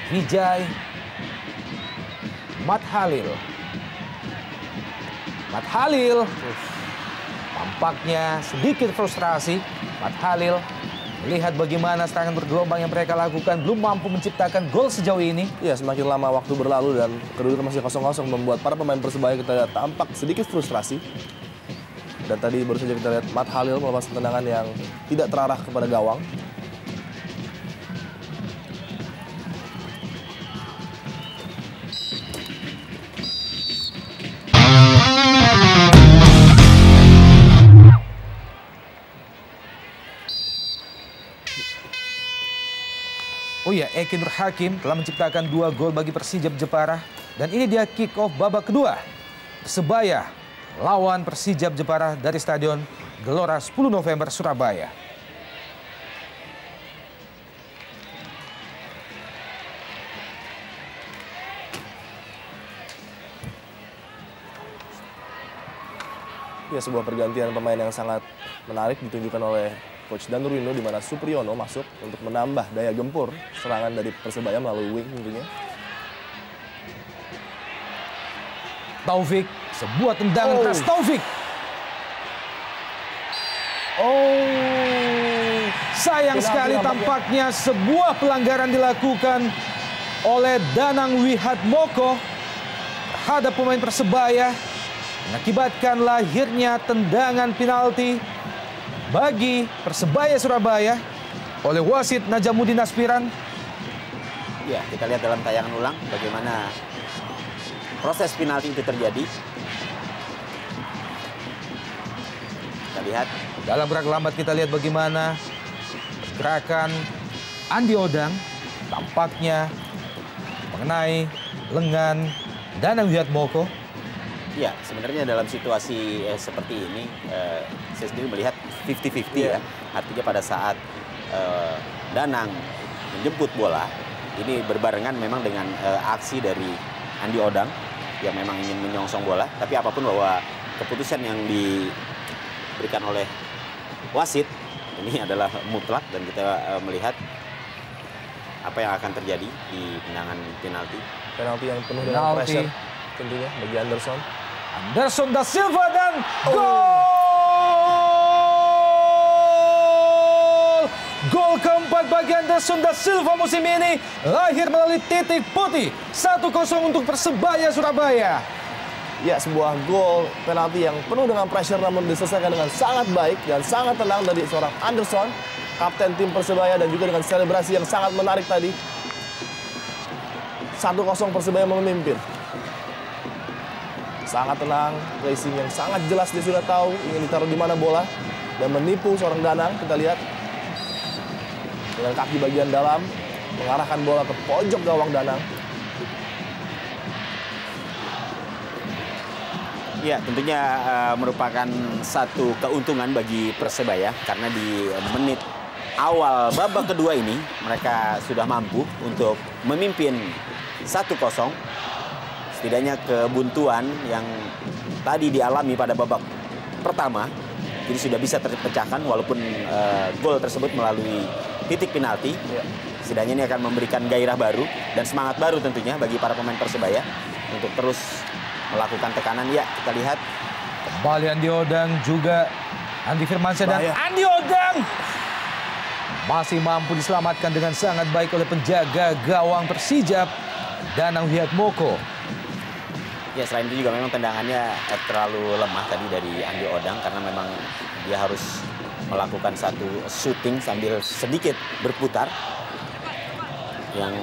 Vijay. Matt Halil. Matt Halil. Tampaknya sedikit frustrasi. Matt Halil melihat bagaimana serangan bergelombang yang mereka lakukan belum mampu menciptakan gol sejauh ini. Ya, semakin lama waktu berlalu dan kedudukan masih 0-0 membuat para pemain Persebaya kita lihat tampak sedikit frustrasi. Dan tadi baru saja kita lihat Matt Halil melepas tendangan yang tidak terarah kepada gawang. Oh ya, Eki Nur Hakim telah menciptakan 2 gol bagi Persijap Jepara. Dan ini dia kick off babak kedua. Persebaya lawan Persijap Jepara dari Stadion Gelora 10 November Surabaya. Ya, sebuah pergantian pemain yang sangat menarik ditunjukkan oleh Coach Danur Windo, di mana Supriyono masuk untuk menambah daya gempur serangan dari Persebaya melalui wing tentunya. Taufik, sebuah tendangan keras Taufik. Sayang sekali tampaknya sebuah pelanggaran dilakukan oleh Danang Wihatmoko terhadap pemain Persebaya, mengakibatkan lahirnya tendangan penalti bagi Persebaya Surabaya oleh wasit Najamuddin Aspiran. Ya, kita lihat dalam tayangan ulang bagaimana proses penalti itu terjadi. Kita lihat. Dalam gerak lambat kita lihat bagaimana gerakan Andi Odang tampaknya mengenai lengan Danang Wihatmoko. Ya, sebenarnya dalam situasi seperti ini, saya sendiri melihat 50-50 ya. Artinya pada saat Danang menjemput bola, ini berbarengan memang dengan aksi dari Andi Odang yang memang ingin menyongsong bola. Tapi apapun bahwa keputusan yang diberikan oleh wasit ini adalah mutlak dan kita melihat apa yang akan terjadi di tendangan penalti. Penalti yang penuh dengan pressure tentunya bagi Anderson. Anderson da Silva dan gol! Gol keempat bagi Anderson da Silva musim ini lahir melalui titik putih. 1-0 untuk Persebaya Surabaya. Ya, sebuah gol penalti yang penuh dengan pressure namun diselesaikan dengan sangat baik dan sangat tenang dari seorang Anderson, kapten tim Persebaya, dan juga dengan selebrasi yang sangat menarik tadi. 1-0 Persebaya memimpin. Sangat tenang, racing yang sangat jelas, dia sudah tahu ingin ditaruh di mana bola dan menipu seorang Danang. Kita lihat dengan kaki bagian dalam mengarahkan bola ke pojok gawang Danang. Ya, tentunya merupakan satu keuntungan bagi Persebaya karena di menit awal babak kedua ini mereka sudah mampu untuk memimpin 1-0. Setidaknya kebuntuan yang tadi dialami pada babak pertama ini sudah bisa terpecahkan walaupun gol tersebut melalui titik penalti. Setidaknya ini akan memberikan gairah baru dan semangat baru tentunya bagi para pemain Persebaya untuk terus melakukan tekanan. Ya, kita lihat Kembali Andi Odang, juga Andi Firmansyah, dan Andi Odang masih mampu diselamatkan dengan sangat baik oleh penjaga gawang Persijap, Danang Wiatmoko. ya, selain itu juga memang tendangannya terlalu lemah tadi dari Andi Odang karena memang dia harus melakukan satu shooting sambil sedikit berputar yang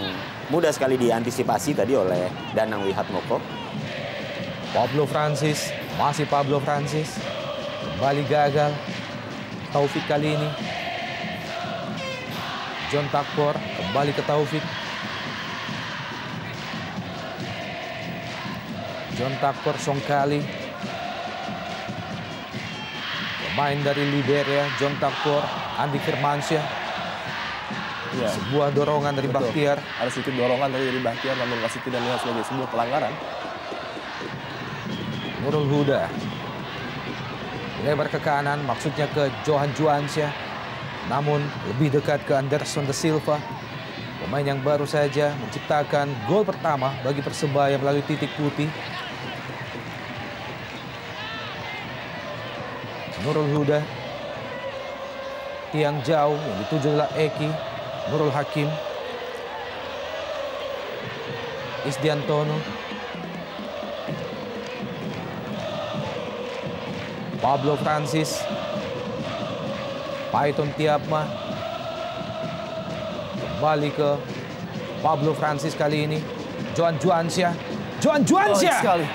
mudah sekali diantisipasi tadi oleh Danang Wiatmoko. Pablo Francis, masih Pablo Francis, kembali gagal. Taufik kali ini. John Takpor kembali ke Taufik. John Takpor, Songkali. Pemain dari Liberia, John Takpor, Andi Firmansyah. Ya. Sebuah dorongan dari Betul. Bakhtiar. Ada sedikit dorongan tadi dari Bakhtiar namun masih tidak melihat sebagai sebuah pelanggaran. Nurul Huda lebar ke kanan, maksudnya ke Johan Juansyah, namun lebih dekat ke Anderson da Silva, pemain yang baru saja menciptakan gol pertama bagi Persebaya melalui titik putih. Nurul Huda, tiang jauh yang dituju oleh Eki, Nurul Hakim, Isdiantono, Pablo Francis, Paiton Tiapma, kembali ke Pablo Francis kali ini, Johan Juansyah, Sekali.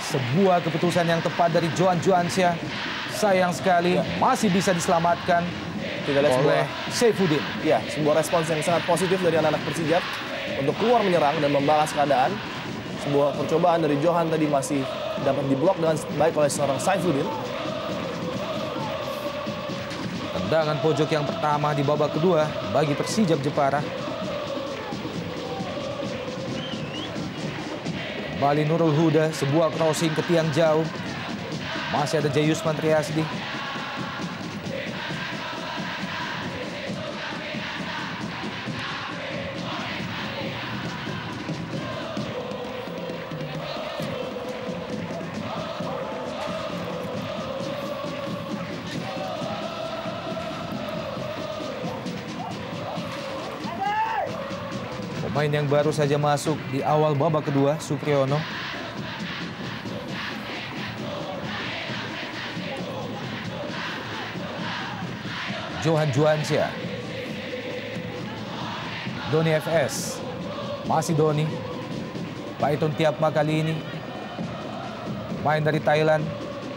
sebuah keputusan yang tepat dari Johan Juansyah, sayang sekali masih bisa diselamatkan oleh Saifuddin. Ya, sebuah respons yang sangat positif dari anak-anak Persijap untuk keluar menyerang dan membalas keadaan. Sebuah percobaan dari Johan tadi masih dapat diblok dengan baik oleh seorang Saifuddin. Tendangan pojok yang pertama di babak kedua bagi Persijap Jepara. Kembali Nurul Huda, sebuah crossing ke tiang jauh. Masih ada Jayusman Triasdi. Pemain yang baru saja masuk di awal babak kedua, Supriyono. Johan Juansyah. Doni FS. Masih Doni. Paiton Tiapma kali ini. Main dari Thailand.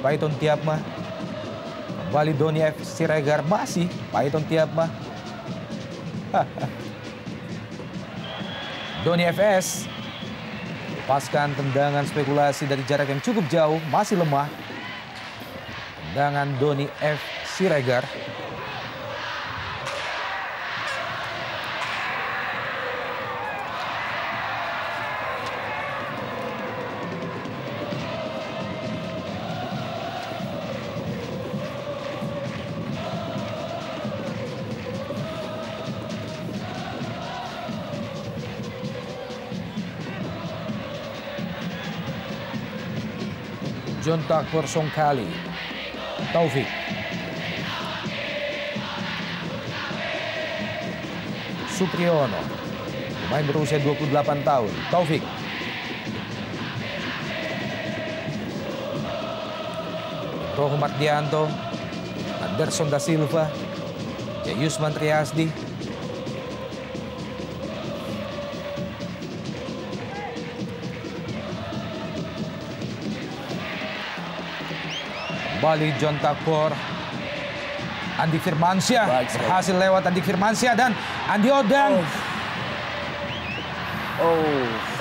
Paiton Tiapma. Kembali Doni F. Siregar. Masih Paiton Tiapma. Doni FS. Lepaskan tendangan spekulasi dari jarak yang cukup jauh. Masih lemah. Tendangan Doni F. Siregar. John Takpor Songkhali. Taufik. Supriyono. Pemain berusia 28 tahun. Taufik. Roh Mardianto. Anderson da Silva. Yusman Triasdi. Kembali John Takpor. Andi Firmansyah berhasil lewat Andi Firmansyah dan Andi Odang.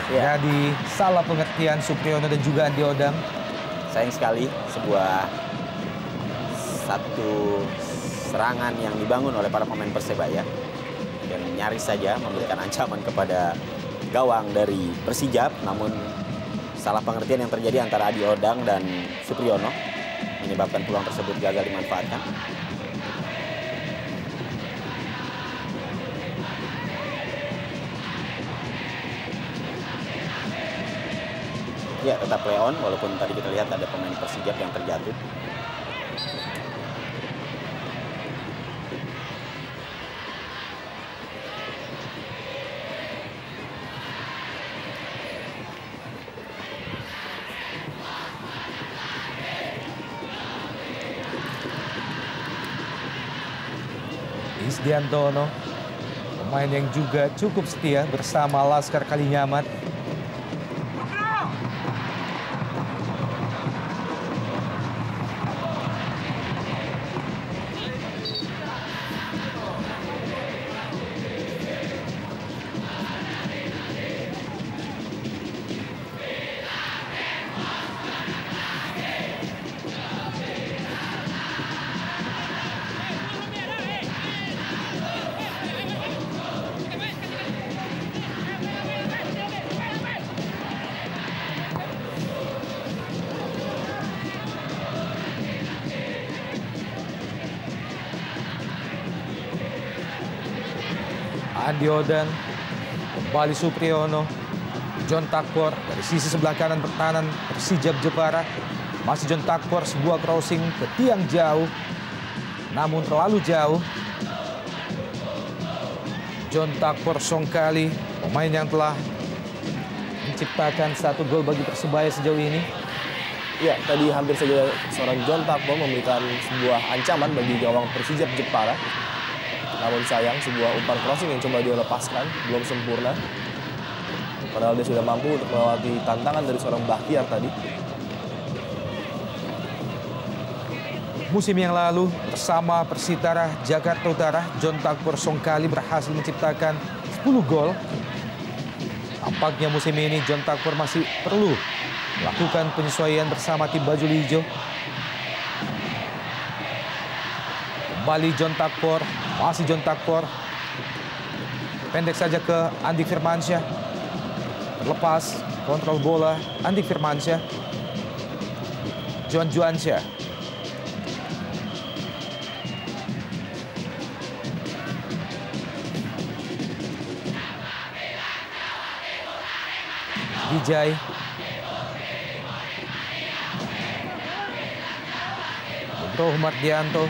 Jadi salah pengertian Supriyono dan juga Andi Odang. Sayang sekali satu serangan yang dibangun oleh para pemain Persebaya dan nyaris saja memberikan ancaman kepada gawang dari Persijap, namun salah pengertian yang terjadi antara Andi Odang dan Supriyono menyebabkan peluang tersebut gagal dimanfaatkan. Ya, tetap play on walaupun tadi kita lihat ada pemain Persijap yang terjatuh. Isdiantono, pemain yang juga cukup setia bersama Laskar Kalinyamat. Andi Odang, kembali Supriyono, John Takpor dari sisi sebelah kanan pertahanan Persijap Jepara. Masih John Takpor, sebuah crossing ke tiang jauh, namun terlalu jauh. John Takpor Songkhali, pemain yang telah menciptakan 1 gol bagi Persebaya sejauh ini. Ya, tadi hampir saja seorang John Takpor memberikan sebuah ancaman bagi gawang Persijap Jepara. Namun sayang, sebuah umpan crossing yang coba dia lepaskan belum sempurna. Padahal dia sudah mampu untuk melewati tantangan dari seorang Bahtiar tadi. Musim yang lalu bersama Persitara Jakarta Utara, John Takpor Songkhali berhasil menciptakan 10 gol. Tampaknya musim ini John Takpor masih perlu melakukan penyesuaian bersama tim baju hijau. Kembali John Takpor, masih John Takpor. Pendek saja ke Andi Firmansyah. Terlepas, kontrol bola Andi Firmansyah. John Juansyah. Vijay. Roh Mardianto.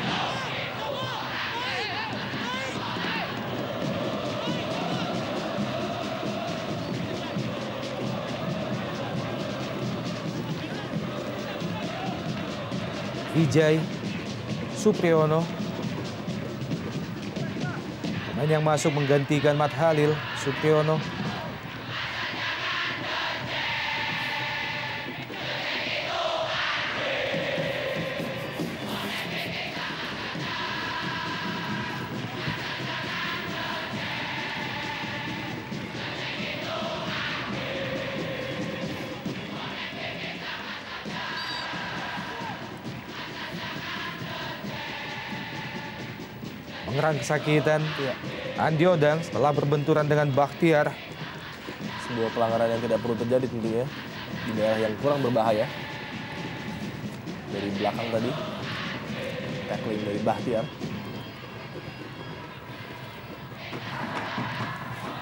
Vijay, Supriyono, pemain yang masuk menggantikan Mat Halil. Supriyono, mengerang kesakitan. Andi Odang setelah berbenturan dengan Bahtiar. Sebuah pelanggaran yang tidak perlu terjadi tentunya di daerah yang kurang berbahaya. Dari belakang tadi, tackling dari Bahtiar.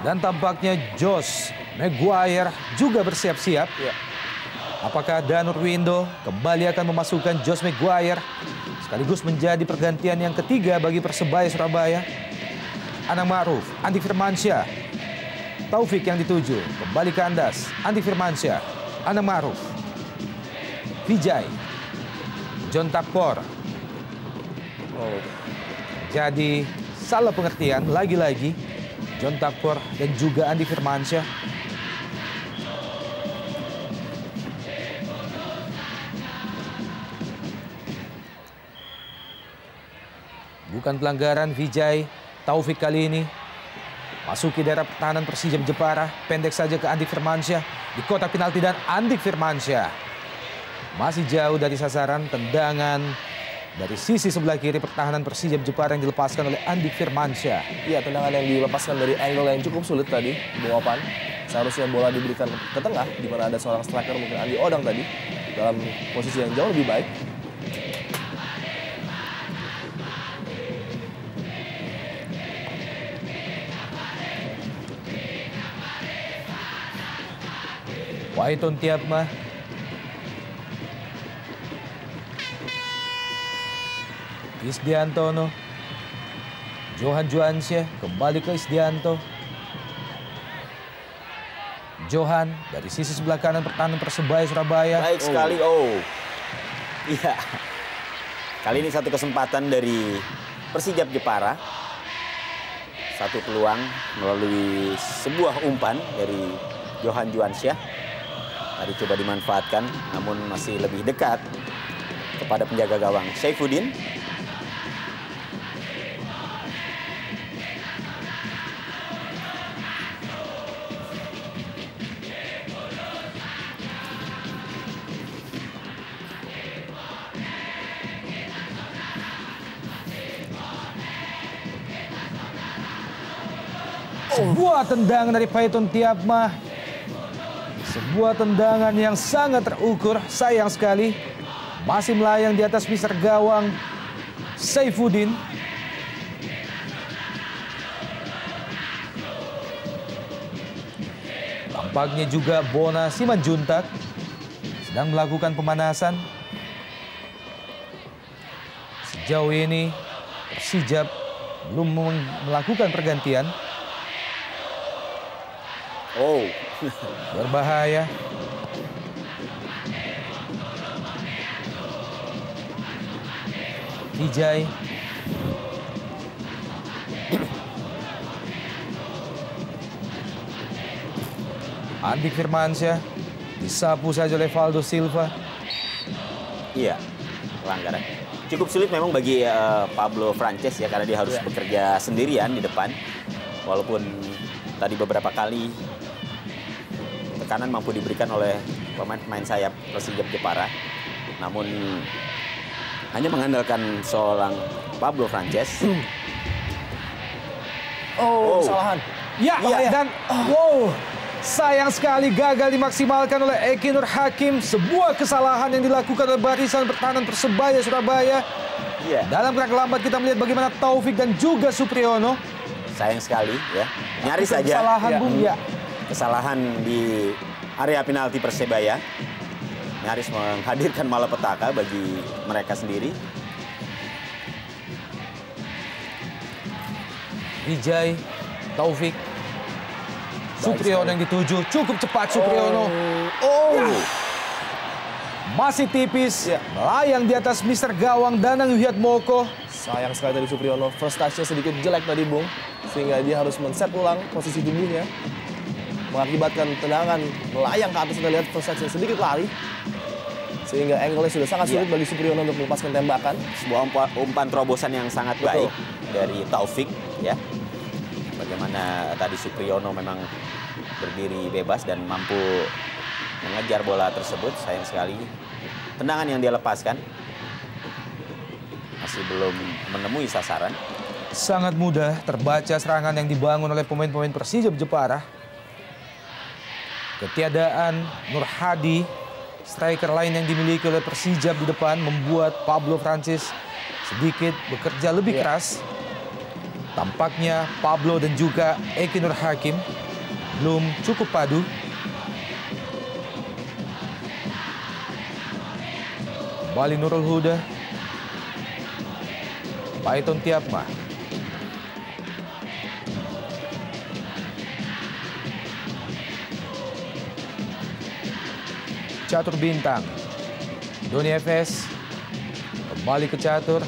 Dan tampaknya Josh Maguire juga bersiap-siap. Apakah Danur Windo kembali akan memasukkan Josh Maguire sekaligus menjadi pergantian yang ketiga bagi Persebaya Surabaya? Anang Ma'ruf, Andi Firmansyah, Taufik yang dituju, kembali ke Andas, Andi Firmansyah, Anang Ma'ruf, Vijay, John Takpor. Jadi salah pengertian lagi-lagi John Takpor dan juga Andi Firmansyah. Bukan pelanggaran Vijay Taufik kali ini. Masuki daerah pertahanan Persija Jepara. Pendek saja ke Andik Firmansyah di kotak penalti dan Andik Firmansyah masih jauh dari sasaran. Tendangan dari sisi sebelah kiri pertahanan Persija Jepara yang dilepaskan oleh Andik Firmansyah. Iya, tendangan yang dilepaskan dari angle yang cukup sulit tadi, Bung Opan. Seharusnya bola diberikan ke tengah, di mana ada seorang striker mungkin Andi Odang tadi dalam posisi yang jauh lebih baik. Waiton Tiapma. Isdiantono. Johan Juansyah kembali ke Isdianto. Johan dari sisi sebelah kanan pertahanan Persebaya Surabaya. Baik sekali. Oh. Iya. Kali ini satu kesempatan dari Persija Jepara. Satu peluang melalui sebuah umpan dari Johan Juansyah. Tadi coba dimanfaatkan, namun masih lebih dekat kepada penjaga gawang Saifuddin. Sebuah tendangan dari Waiton Tiapma. Sebuah tendangan yang sangat terukur, sayang sekali. Masih melayang di atas mister gawang Saifuddin. Tampaknya juga Bona Simanjuntak sedang melakukan pemanasan. Sejauh ini Persija belum melakukan pergantian. Oh, berbahaya. Vijay. Andik Firmansyah disapu saja oleh Valdo Silva. iya, pelanggaran. Cukup sulit memang bagi Pablo Frances ya, karena dia harus bekerja sendirian di depan. Walaupun tadi beberapa kali tekanan mampu diberikan oleh pemain-pemain sayap Persija Jepara, namun hanya mengandalkan seorang Pablo Frances. Kesalahan. Ya, dan wow, sayang sekali gagal dimaksimalkan oleh Eki Nur Hakim. Sebuah kesalahan yang dilakukan oleh barisan pertahanan Persebaya Surabaya. Iya. Dalam gerak lambat kita melihat bagaimana Taufik dan juga Supriyono. Sayang sekali ya, nyaris saja Kesalahan Bung ya. kesalahan di area penalti Persebaya, nyaris menghadirkan malapetaka bagi mereka sendiri. Vijay, Taufik, Supriyono yang dituju, cukup cepat Supriyono. Ya. Masih tipis, melayang di atas mister gawang Danang Wiatmoko. Sayang sekali dari Supriyono, first touch-nya sedikit jelek tadi, Bung. Sehingga dia harus men-set ulang posisi tubuhnya. Mengakibatkan tendangan melayang ke atas. Kita lihat first touch-nya sedikit lari. Sehingga angle-nya sudah sangat sulit bagi Supriyono untuk melepaskan tembakan. Sebuah umpan terobosan yang sangat baik dari Taufik ya. Bagaimana tadi Supriyono memang berdiri bebas dan mampu mengejar bola tersebut. Sayang sekali tendangan yang dia lepaskan masih belum menemui sasaran. Sangat mudah terbaca serangan yang dibangun oleh pemain-pemain Persija Jepara. Ketiadaan Nur Hadi, striker lain yang dimiliki oleh Persija di depan, membuat Pablo Frances sedikit bekerja lebih keras. Tampaknya Pablo dan juga Eki Nur Hakim belum cukup padu. Kembali Nurul Huda. Paiton Tiapma. Catur Bintang. Doni FS. Kembali ke catur.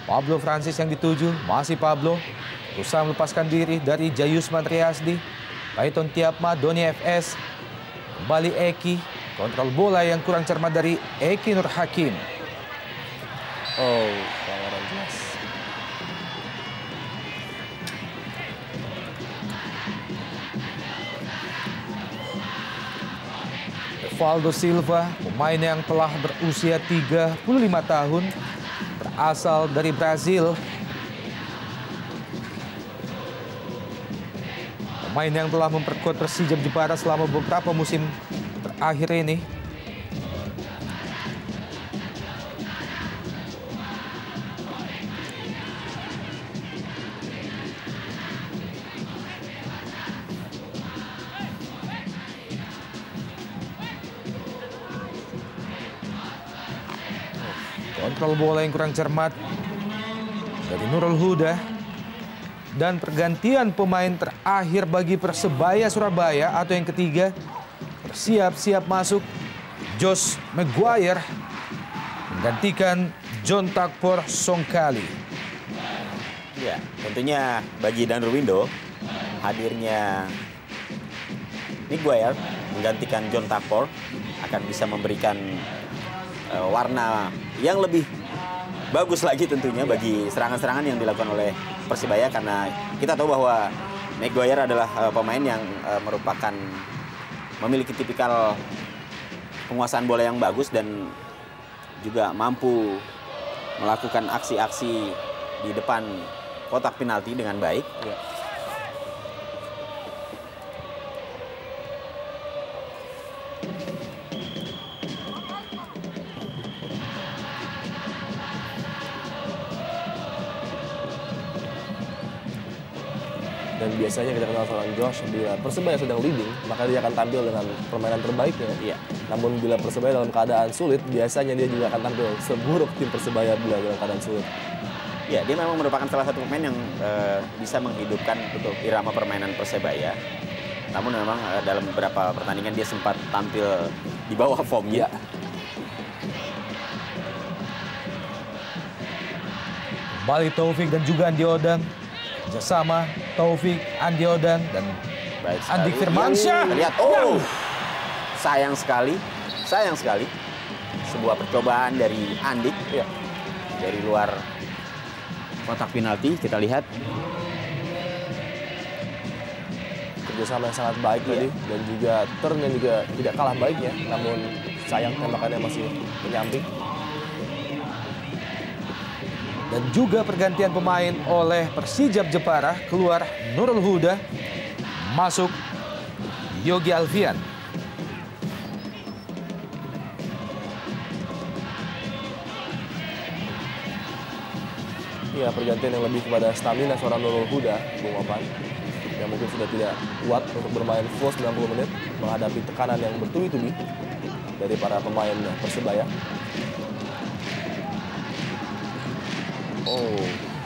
Pablo Francis yang dituju. Masih Pablo. Berusaha melepaskan diri dari Jayusman Riasdi. Paiton Tiapma, Doni FS. Kembali Eki. Kontrol bola yang kurang cermat dari Eki Nur Hakim. Oh, pelanggaran jelas. Evaldo Silva, pemain yang telah berusia 35 tahun, berasal dari Brazil. Pemain yang telah memperkuat Persija Jepara selama beberapa musim terakhir ini. Kontrol bola yang kurang cermat dari Nurul Huda. Dan pergantian pemain terakhir bagi Persebaya Surabaya atau yang ketiga. Bersiap-siap masuk Josh Maguire menggantikan John Takpor Songkali. Ya, tentunya bagi Dan Ruwindo hadirnya Maguire menggantikan John Takpor akan bisa memberikan warna yang lebih bagus lagi tentunya bagi serangan-serangan yang dilakukan oleh Persibaya, karena kita tahu bahwa Maguire adalah pemain yang merupakan memiliki tipikal penguasaan bola yang bagus dan juga mampu melakukan aksi-aksi di depan kotak penalti dengan baik. Ya. Dan biasanya kita kenal seorang Josh, bila Persebaya sedang leading, maka dia akan tampil dengan permainan terbaiknya. Iya. Namun bila Persebaya dalam keadaan sulit, biasanya dia juga akan tampil seburuk tim Persebaya bila dalam keadaan sulit. Ya, dia memang merupakan salah satu pemain yang bisa menghidupkan irama permainan Persebaya. Namun memang dalam beberapa pertandingan dia sempat tampil di bawah formnya. Kembali Taufik dan juga Andi Odang. Kerjasama Taufik, Andi Odang, dan Andik Firmansyah. Lihat, sayang sekali. Sebuah percobaan dari Andik dari luar kotak penalti. Kita lihat kerjasama yang sangat baik tadi, dan juga turn yang juga tidak kalah baiknya. Namun sayang tembakannya masih menyamping. Dan juga pergantian pemain oleh Persija Jepara. Keluar Nurul Huda, masuk Yogi Alfian. Ya, pergantian yang lebih kepada stamina seorang Nurul Huda, Bung Opan, yang mungkin sudah tidak kuat untuk bermain full 90 menit menghadapi tekanan yang bertubi-tubi dari para pemain Persebaya.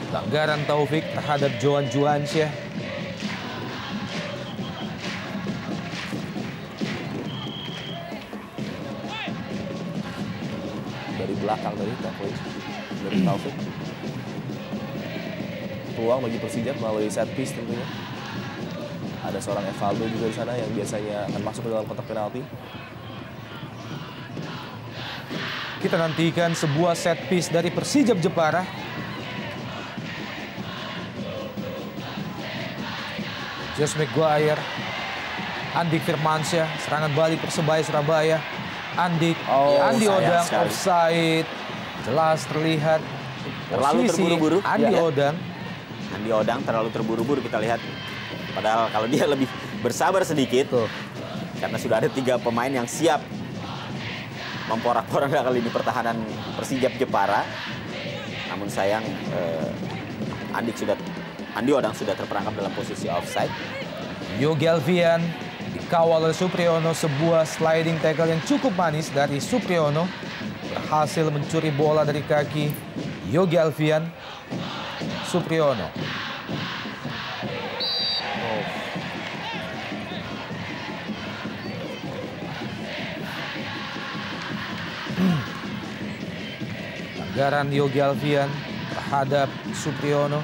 Pelanggaran Taufik terhadap Johan Juansyah. Dari belakang dari Taufik. Peluang bagi Persija melalui set piece tentunya. Ada seorang Evaldo juga di sana yang biasanya akan masuk ke dalam kotak penalti. Kita nantikan sebuah set piece dari Persija Jepara. Josh Maguire, Andik Firmansyah, serangan balik Persebaya Surabaya. Andi Odang offside, jelas terlihat terlalu terburu-buru. Andi Odang terlalu terburu-buru kita lihat. Padahal kalau dia lebih bersabar sedikit, karena sudah ada 3 pemain yang siap memporak-porandakan kali ini pertahanan Persija Jepara. Namun sayang Andi Odang sudah terperangkap dalam posisi offside. Yogi Alfian Dikawal oleh Supriyono, sebuah sliding tackle yang cukup manis dari Supriyono. Berhasil mencuri bola dari kaki Yogi Alfian. Supriyono. Pelanggaran Yogi Alfian terhadap Supriyono.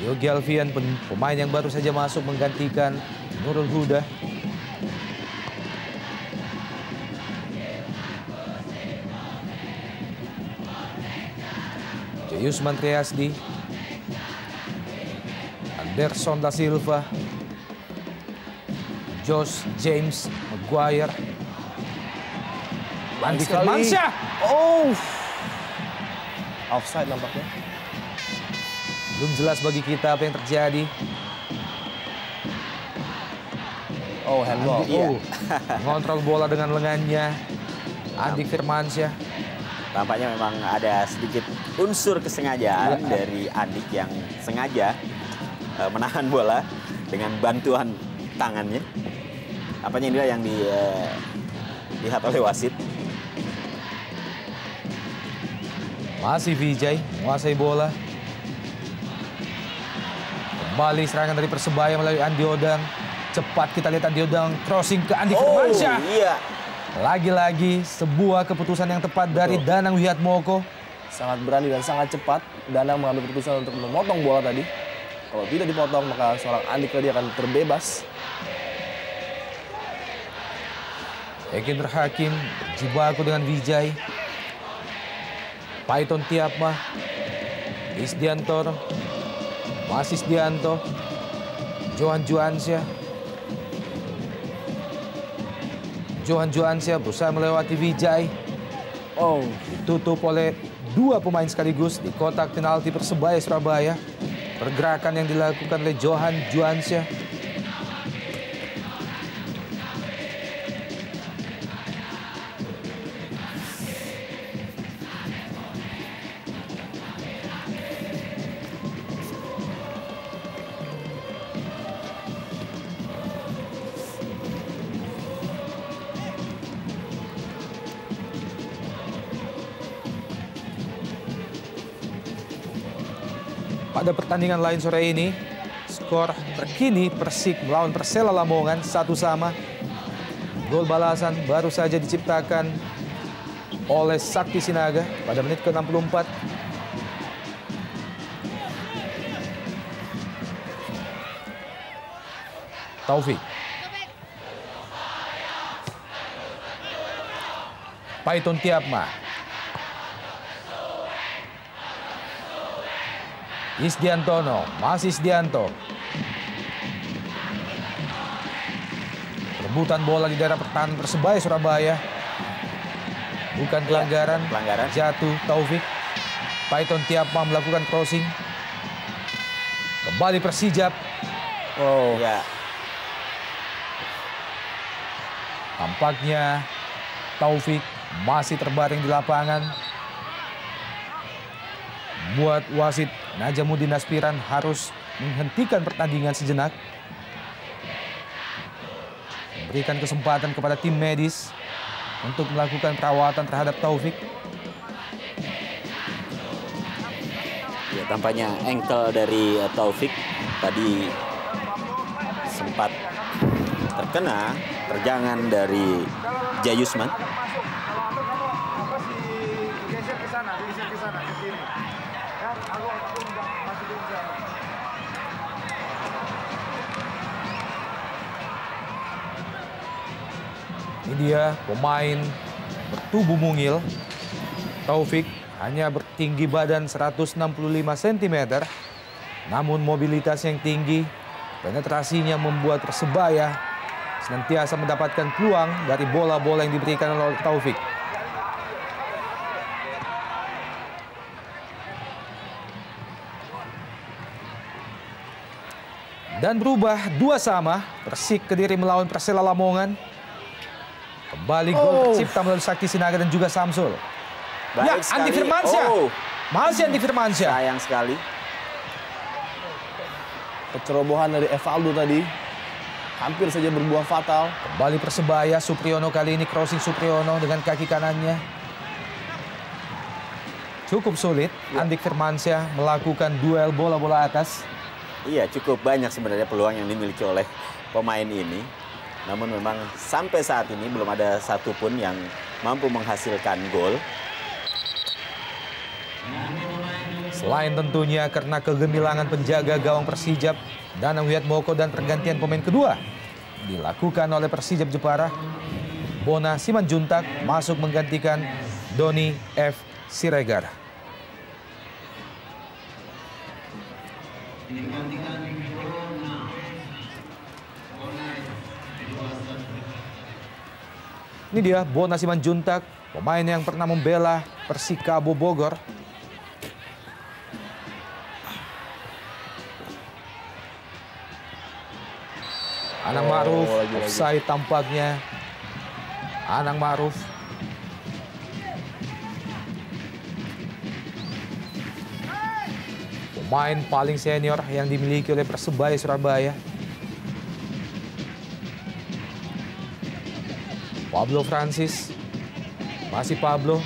Yogi Alfian pemain yang baru saja masuk menggantikan Nurul Huda. Yusman Triasdi, Anderson da Silva, Josh James Maguire, Andi Firmansyah. Oh, offside nampaknya. Belum jelas bagi kita apa yang terjadi. Oh, handball. Mengontrol bola dengan lengannya Andi Firmansyah. Tampaknya memang ada sedikit unsur kesengajaan dari Andik yang sengaja menahan bola dengan bantuan tangannya. Apanya inilah yang dilihat oleh wasit. Masih Vijay menguasai bola. Kembali serangan dari Persebaya melalui Andi Odang. Cepat kita lihat Andi Odang crossing ke Andi Firmansyah. Iya. Lagi-lagi sebuah keputusan yang tepat dari Danang Wiatmoko. Sangat berani dan sangat cepat. Danang mengambil keputusan untuk memotong bola tadi. Kalau tidak dipotong, maka seorang Andik tadi akan terbebas. Ekindra Hakim berjibaku dengan Vijay. Paiton Tiapma. Isdianto. Mas Isdianto. Johan Juansyah. Johan Juansyah berusaha melewati Vijay. Oh, Ditutup oleh dua pemain sekaligus di kotak penalti Persebaya Surabaya. Pergerakan yang dilakukan oleh Johan Juansyah. Pada pertandingan lain sore ini, skor terkini Persik melawan Persela Lamongan 1-1. Gol balasan baru saja diciptakan oleh Sakti Sinaga pada menit ke-64. Taufik. Paiton Tiapma. Isdiantono, masih Isdianto. Rebutan bola di daerah pertahanan Persebaya Surabaya. Bukan pelanggaran, jatuh Taufik. Paiton Tiapma melakukan crossing. Kembali Persijap. oh. Ya. Tampaknya Taufik masih terbaring di lapangan. Buat wasit Najamuddin Aspiran harus menghentikan pertandingan sejenak. Memberikan kesempatan kepada tim medis untuk melakukan perawatan terhadap Taufik. Ya, tampaknya ankle dari Taufik tadi sempat terkena terjangan dari Jayusman. Ini dia pemain bertubuh mungil. Taufik hanya bertinggi badan 165 cm. Namun mobilitas yang tinggi, penetrasinya membuat Persebaya senantiasa mendapatkan peluang dari bola-bola yang diberikan oleh Taufik. Dan berubah 2-2, Persik Kediri melawan Persela Lamongan. Kembali gol tercipta melalui Sakti Sinaga dan juga Samsul. Baik ya, Andi Firmansyah. Masih Andi Firmansyah. Sayang sekali. Kecerobohan dari Evaldo tadi. hampir saja berbuah fatal. Kembali Persebaya, Supriyono kali ini crossing Supriyono dengan kaki kanannya. Cukup sulit, Andik Firmansyah melakukan duel bola-bola atas. Iya, cukup banyak sebenarnya peluang yang dimiliki oleh pemain ini. Namun memang sampai saat ini belum ada satupun yang mampu menghasilkan gol. Selain tentunya karena kegemilangan penjaga gawang Persijap, Danang Wiatmoko, dan pergantian pemain kedua dilakukan oleh Persijap Jepara. Bona Simanjuntak masuk menggantikan Doni F. Siregar. Ini dia Bona Simanjuntak, pemain yang pernah membela Persikabo Bogor. Anang Ma'ruf, offside tampaknya. Anang Ma'ruf. Pemain paling senior yang dimiliki oleh Persebaya Surabaya. Pablo Francis. Masih Pablo.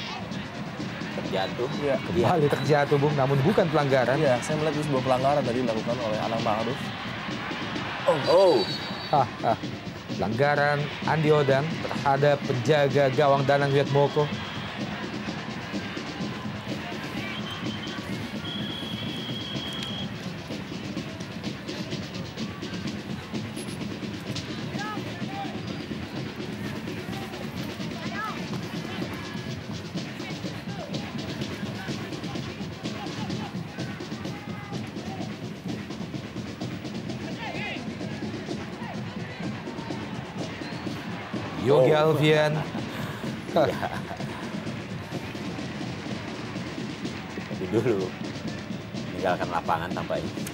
Terjatuh. Ya. Kembali terjatuh, Bung, namun bukan pelanggaran. Iya, saya melihat itu sebuah pelanggaran tadi dilakukan oleh Anang Ma'ruf. Oh. Pelanggaran Andi Odang terhadap penjaga gawang Danang Wiatmoko. Yogi Alfian. Lebih dulu meninggalkan lapangan tampaknya.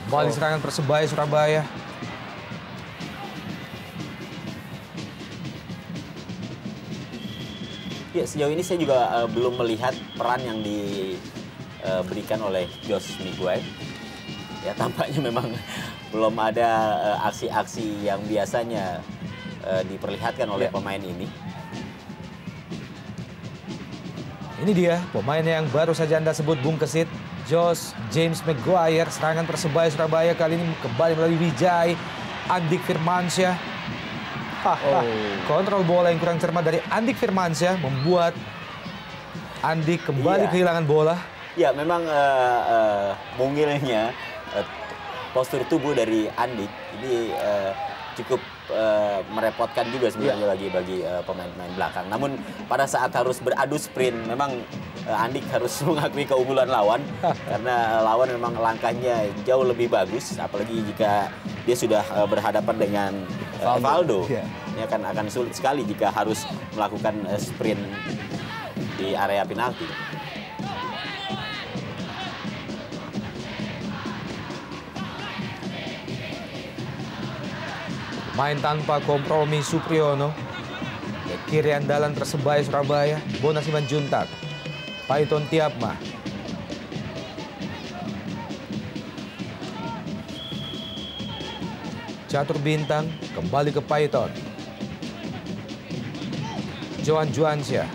Kembali serangan Persebaya Surabaya. Ya, sejauh ini saya juga belum melihat peran yang diberikan oleh Josh Miguel. Ya, tampaknya memang belum ada aksi-aksi yang biasanya diperlihatkan oleh pemain ini. Ini dia pemain yang baru saja Anda sebut, Bung Kesit. Josh James Maguire. Serangan Persebaya Surabaya kali ini kembali melalui Wijay. Andik Firmansyah. Kontrol bola yang kurang cermat dari Andik Firmansyah membuat Andik kembali kehilangan bola. Ya, memang mungilnya postur tubuh dari Andik ini cukup merepotkan juga sebenarnya bagi pemain-pemain belakang. Namun pada saat harus beradu sprint, memang Andik harus mengakui keunggulan lawan karena lawan memang langkahnya jauh lebih bagus, apalagi jika dia sudah berhadapan dengan Valdo. Ini akan sulit sekali jika harus melakukan sprint di area penalti. Main tanpa kompromi Supriyono. Kiri andalan Persebaya Surabaya, Bona Simanjuntak. Paiton Tiapma. Catur Bintang kembali ke Paiton. Johan Juansyah.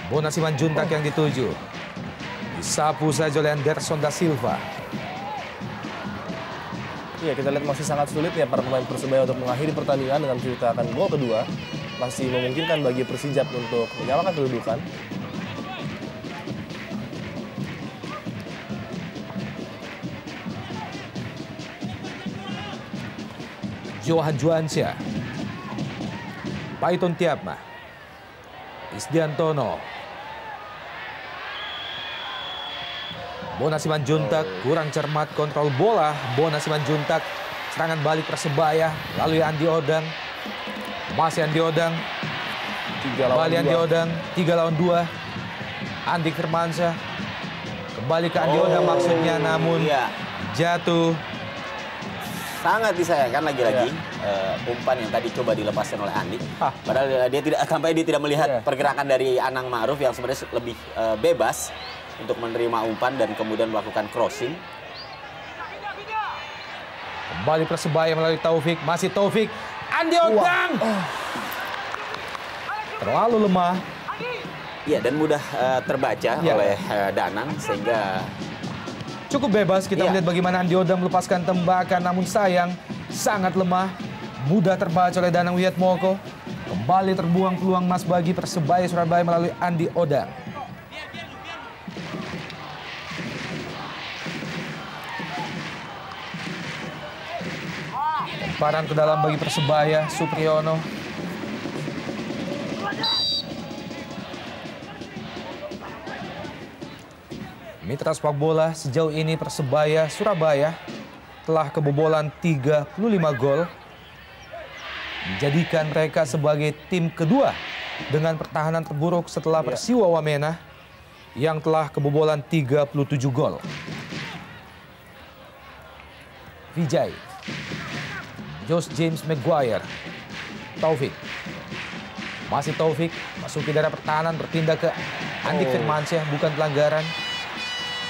Bona Simanjuntak yang dituju. Disapu saja oleh Anderson da Silva. Iya, kita lihat masih sangat sulit ya para pemain Persebaya untuk mengakhiri pertandingan dengan menciptakan gol kedua. Masih memungkinkan bagi Persijap untuk menyamakan kedudukan. Johan Juansyah. Paiton Tiapma. Isdiantono. Bona Simanjuntak kurang cermat kontrol bola. Bona Simanjuntak, serangan balik Persebaya. Lalu Andi Odang. Masih Andi Odang. 3 lawan Kembali Andi 2. Odang, 3 lawan 2. Andik Firmansyah. Kembali ke Andi Odang maksudnya, namun Iya. jatuh. Sangat disayangkan lagi-lagi umpan yang tadi coba dilepaskan oleh Andi. Padahal dia tidak melihat pergerakan dari Anang Ma'ruf yang sebenarnya lebih bebas untuk menerima umpan dan kemudian melakukan crossing. Kembali Persebaya melalui Taufik, masih Taufik. Andi Odang. Terlalu lemah. Iya, dan mudah terbaca oleh Danang sehingga Cukup bebas kita melihat bagaimana Andi Odang melepaskan tembakan, namun sayang sangat lemah. Mudah terbaca oleh Danang Wiatmoko. Kembali terbuang peluang emas bagi Persebaya Surabaya melalui Andi Odang. Lemparan ke dalam bagi Persebaya, Supriyono. Mitra sepak bola, sejauh ini Persebaya Surabaya telah kebobolan 35 gol, menjadikan mereka sebagai tim kedua dengan pertahanan terburuk setelah Persiwa Wamena yang telah kebobolan 37 gol. Vijay, Josh James Maguire, Taufik. Masih Taufik, masuki daerah pertahanan, berpindah ke Andik Firmansyah, bukan pelanggaran.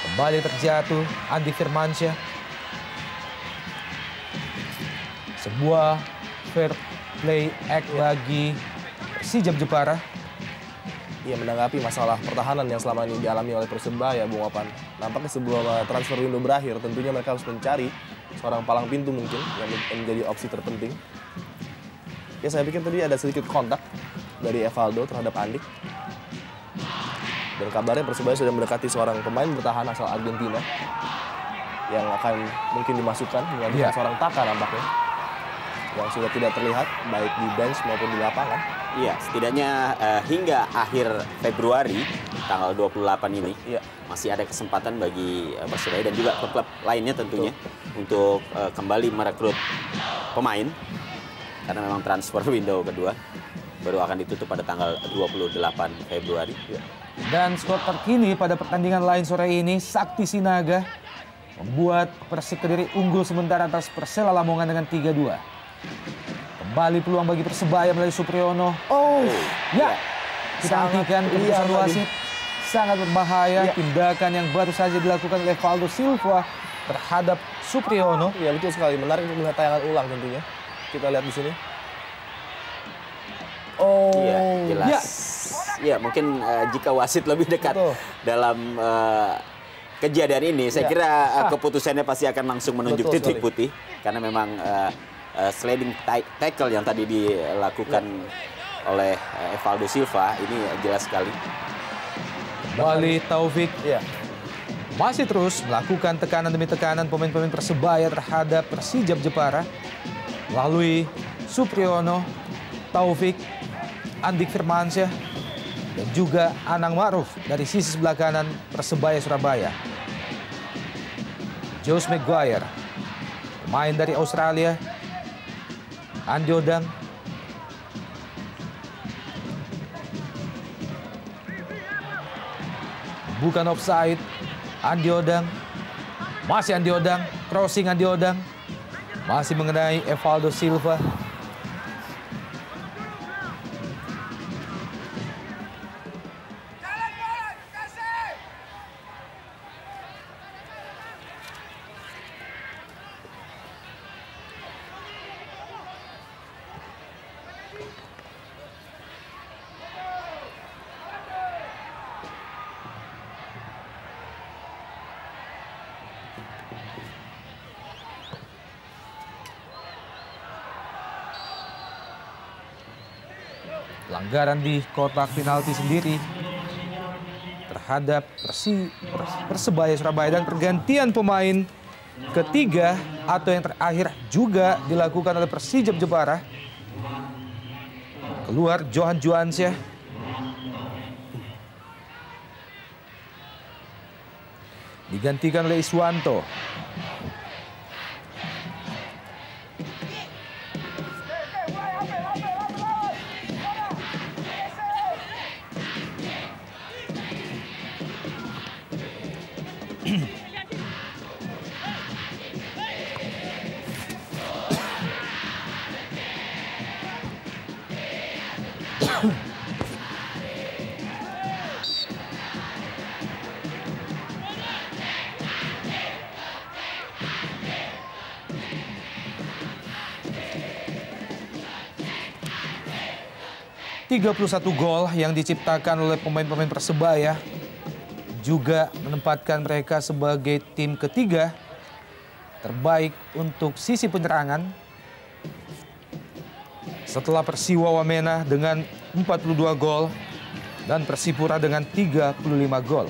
Kembali terjatuh Andik Firmansyah. Sebuah fair play act bagi Persijap Jepara. Iya, menanggapi masalah pertahanan yang selama ini dialami oleh Persebaya, Bung Opan. Nampaknya sebelum transfer window berakhir, tentunya mereka harus mencari seorang palang pintu mungkin yang menjadi opsi terpenting. Ya, saya pikir tadi ada sedikit kontak dari Evaldo terhadap Andik. Dan kabarnya Persebaya sudah mendekati seorang pemain bertahan asal Argentina yang akan mungkin dimasukkan menggantikan seorang Taka nampaknya, yang sudah tidak terlihat baik di bench maupun di lapangan. Iya, setidaknya hingga akhir Februari tanggal 28 ini masih ada kesempatan bagi Persebaya dan juga klub-klub lainnya tentunya untuk kembali merekrut pemain, karena memang transfer window kedua baru akan ditutup pada tanggal 28 Februari. Dan skor terkini pada pertandingan lain sore ini, Sakti Sinaga membuat Persik Kediri unggul sementara atas Persela Lamongan dengan 3-2. Kembali peluang bagi Persebaya melalui Supriyono. Kita hentikan keputusan wasit. Sangat berbahaya, tindakan yang baru saja dilakukan oleh Valdo Silva terhadap Supriyono. Iya, betul sekali. Menarik untuk melihat tayangan ulang tentunya. Kita lihat di sini. Iya, jelas. Ya, mungkin jika wasit lebih dekat dalam kejadian ini, saya kira keputusannya pasti akan langsung menunjuk titik putih. Karena memang sliding tackle yang tadi dilakukan oleh Evaldo Silva ini jelas sekali. Kembali Taufik. Masih terus melakukan tekanan demi tekanan pemain-pemain Persebaya terhadap Persijap Jepara. Melalui Supriyono, Taufik, Andik Firmansyah, dan juga Anang Ma'ruf dari sisi sebelah kanan Persebaya Surabaya. Josh Maguire, pemain dari Australia. Andi Odang. Bukan offside. Andi Odang. Masih Andi Odang. Crossing Andi Odang. Masih mengenai Evaldo Silva. Pelanggaran di kotak penalti sendiri terhadap Persebaya Surabaya, dan pergantian pemain ketiga atau yang terakhir juga dilakukan oleh Persijap Jepara. Keluar Johan Juansyah. Digantikan oleh Iswanto. 31 gol yang diciptakan oleh pemain-pemain Persebaya juga menempatkan mereka sebagai tim ketiga terbaik untuk sisi penyerangan setelah Persiwa Wamena dengan 42 gol dan Persipura dengan 35 gol.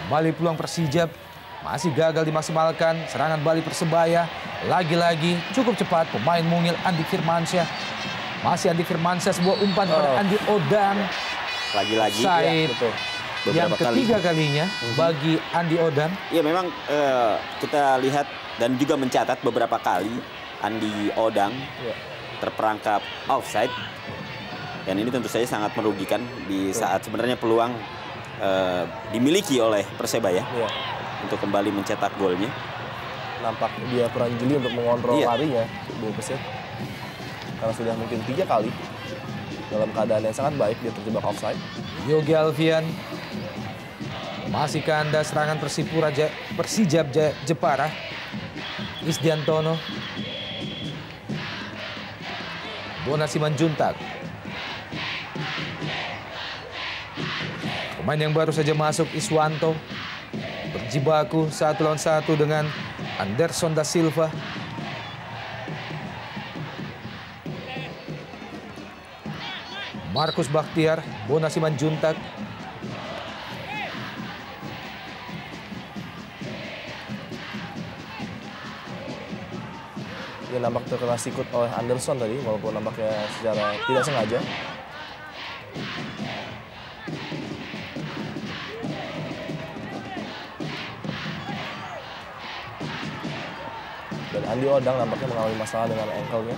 Kembali peluang Persijap masih gagal dimaksimalkan. Serangan balik Persebaya lagi-lagi cukup cepat. Pemain mungil Andi Firmansyah. Masih Andi Firmansyah, sebuah umpan pada Andi Odang. Lagi-lagi ya, betul. Yang ketiga kalinya bagi Andi Odang. Ya memang kita lihat dan juga mencatat beberapa kali Andi Odang terperangkap offside. Dan ini tentu saja sangat merugikan di saat sebenarnya peluang dimiliki oleh Persebaya untuk kembali mencetak golnya. Nampak dia kurang jeli untuk mengontrol larinya, Bung Persib. Karena sudah mungkin 3 kali dalam keadaan yang sangat baik dia terjebak offside. Yogi Alfian masih ke anda serangan Persijap Jepara. Isdiantono, Bona Simanjuntak. Pemain yang baru saja masuk Iswanto berjibaku 1 lawan 1 dengan Anderson da Silva. Markus Bakhtiar, Bona Simanjuntak. Dia nampak terkena sikut oleh Anderson tadi, walaupun nampaknya secara tidak sengaja. Dan Andi Odang nampaknya mengalami masalah dengan ankle-nya.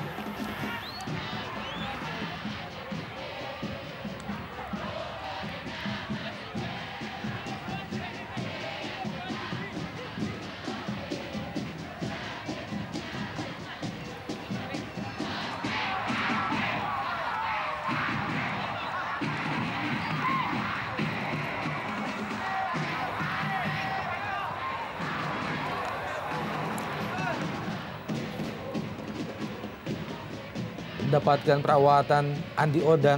Mendapatkan perawatan Andi Odang,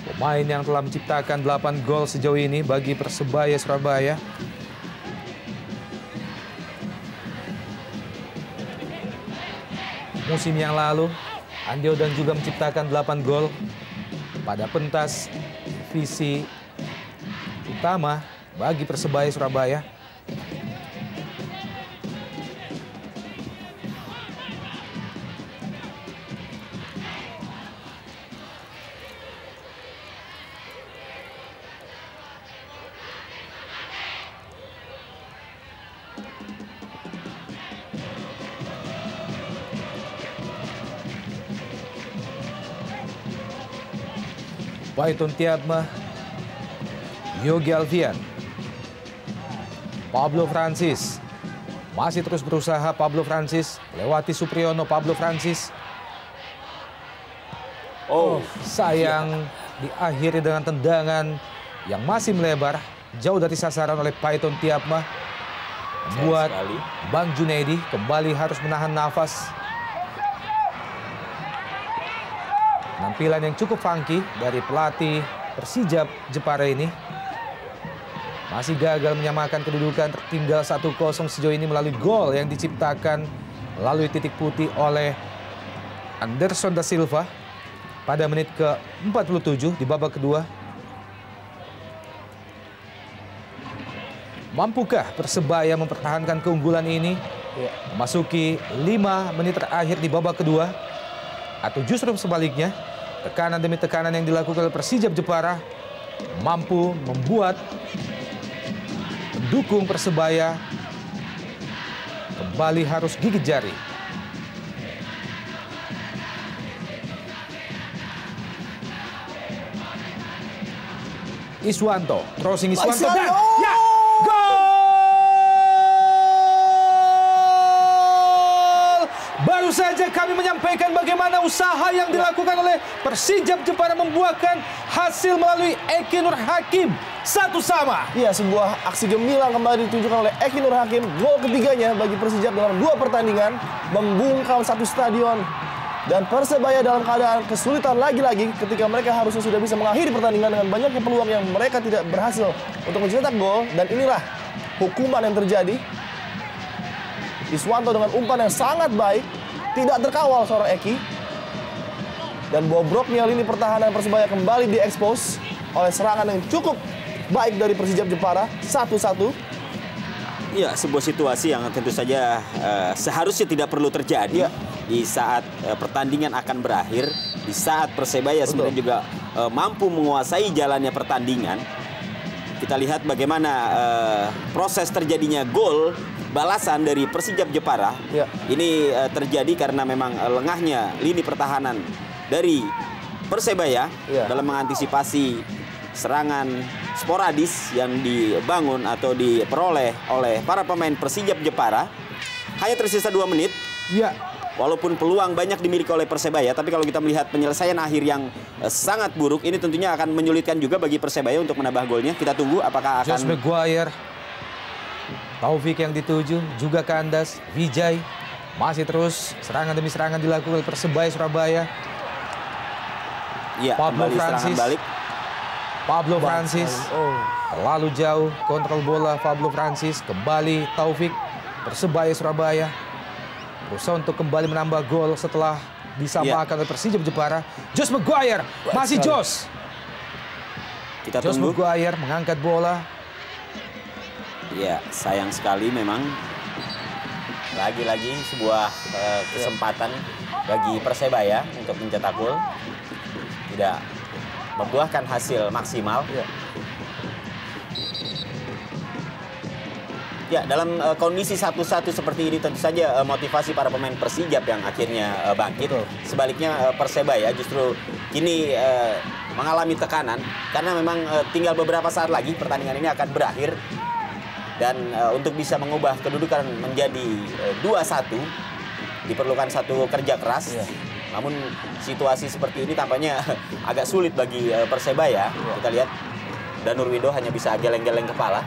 pemain yang telah menciptakan 8 gol sejauh ini bagi Persebaya Surabaya. Musim yang lalu, Andi Odang juga menciptakan 8 gol pada pentas divisi utama bagi Persebaya Surabaya. Paiton Tiapma, Yogi Alfian, Pablo Francis. Masih terus berusaha Pablo Francis, lewati Supriyono. Pablo Francis. Sayang diakhiri dengan tendangan yang masih melebar jauh dari sasaran oleh Paiton Tiapma. Membuat Bang Junaidi kembali harus menahan nafas. Penampilan yang cukup funky dari pelatih Persijap Jepara ini. Masih gagal menyamakan kedudukan, tertinggal 1-0 sejauh ini melalui gol yang diciptakan melalui titik putih oleh Anderson da Silva pada menit ke-47 di babak kedua. Mampukah Persebaya mempertahankan keunggulan ini memasuki 5 menit terakhir di babak kedua? Atau justru sebaliknya, tekanan demi tekanan yang dilakukan oleh Persijap Jepara mampu membuat pendukung Persebaya kembali harus gigit jari. Iswanto, crossing Iswanto dan ya, gol! Baru saja kami menyampaikan bagaimana usaha yang dilakukan oleh Persijap Jepara membuahkan hasil melalui Eki Nur Hakim. 1-1. Iya, sebuah aksi gemilang kembali ditunjukkan oleh Eki Nur Hakim. Gol ketiganya bagi Persijap dalam 2 pertandingan, membungkam satu stadion. Dan Persebaya dalam keadaan kesulitan lagi-lagi ketika mereka harusnya sudah bisa mengakhiri pertandingan dengan banyaknya peluang yang mereka tidak berhasil untuk mencetak gol. Dan inilah hukuman yang terjadi. Iswanto dengan umpan yang sangat baik, tidak terkawal seorang Eki. Dan bobroknya lini pertahanan Persebaya kembali diekspos oleh serangan yang cukup baik dari Persijap Jepara. 1-1. Ya, sebuah situasi yang tentu saja seharusnya tidak perlu terjadi di saat pertandingan akan berakhir, di saat Persebaya sebenarnya juga mampu menguasai jalannya pertandingan. Kita lihat bagaimana proses terjadinya gol balasan dari Persijap Jepara. Ini terjadi karena memang lengahnya lini pertahanan dari Persebaya dalam mengantisipasi serangan sporadis yang dibangun atau diperoleh oleh para pemain Persijap Jepara. Hanya tersisa 2 menit. Ya. Walaupun peluang banyak dimiliki oleh Persebaya, tapi kalau kita melihat penyelesaian akhir yang sangat buruk, ini tentunya akan menyulitkan juga bagi Persebaya untuk menambah golnya. Kita tunggu apakah akan... Josh Maguire, Taufik yang dituju, juga kandas, Vijay. Masih terus serangan demi serangan dilakukan oleh Persebaya Surabaya. Iya, Pablo kembali serangan Francis. balik. Pablo Francis, terlalu jauh kontrol bola Pablo Francis, kembali Taufik, Persebaya Surabaya berusaha untuk kembali menambah gol setelah disamakan oleh Persijap Jepara. Josh Maguire, masih Josh. Kita Josh tunggu. Maguire mengangkat bola. Ya, sayang sekali memang. Lagi-lagi sebuah kesempatan bagi Persebaya untuk mencetak gol. Tidak membuahkan hasil maksimal. Ya, dalam kondisi 1-1 seperti ini tentu saja motivasi para pemain Persijap yang akhirnya bangkit. Sebaliknya Persebaya justru kini mengalami tekanan karena memang tinggal beberapa saat lagi pertandingan ini akan berakhir. Dan untuk bisa mengubah kedudukan menjadi 2-1 diperlukan satu kerja keras. Namun situasi seperti ini tampaknya agak sulit bagi Persebaya. Kita lihat Danur Windo hanya bisa geleng-geleng kepala.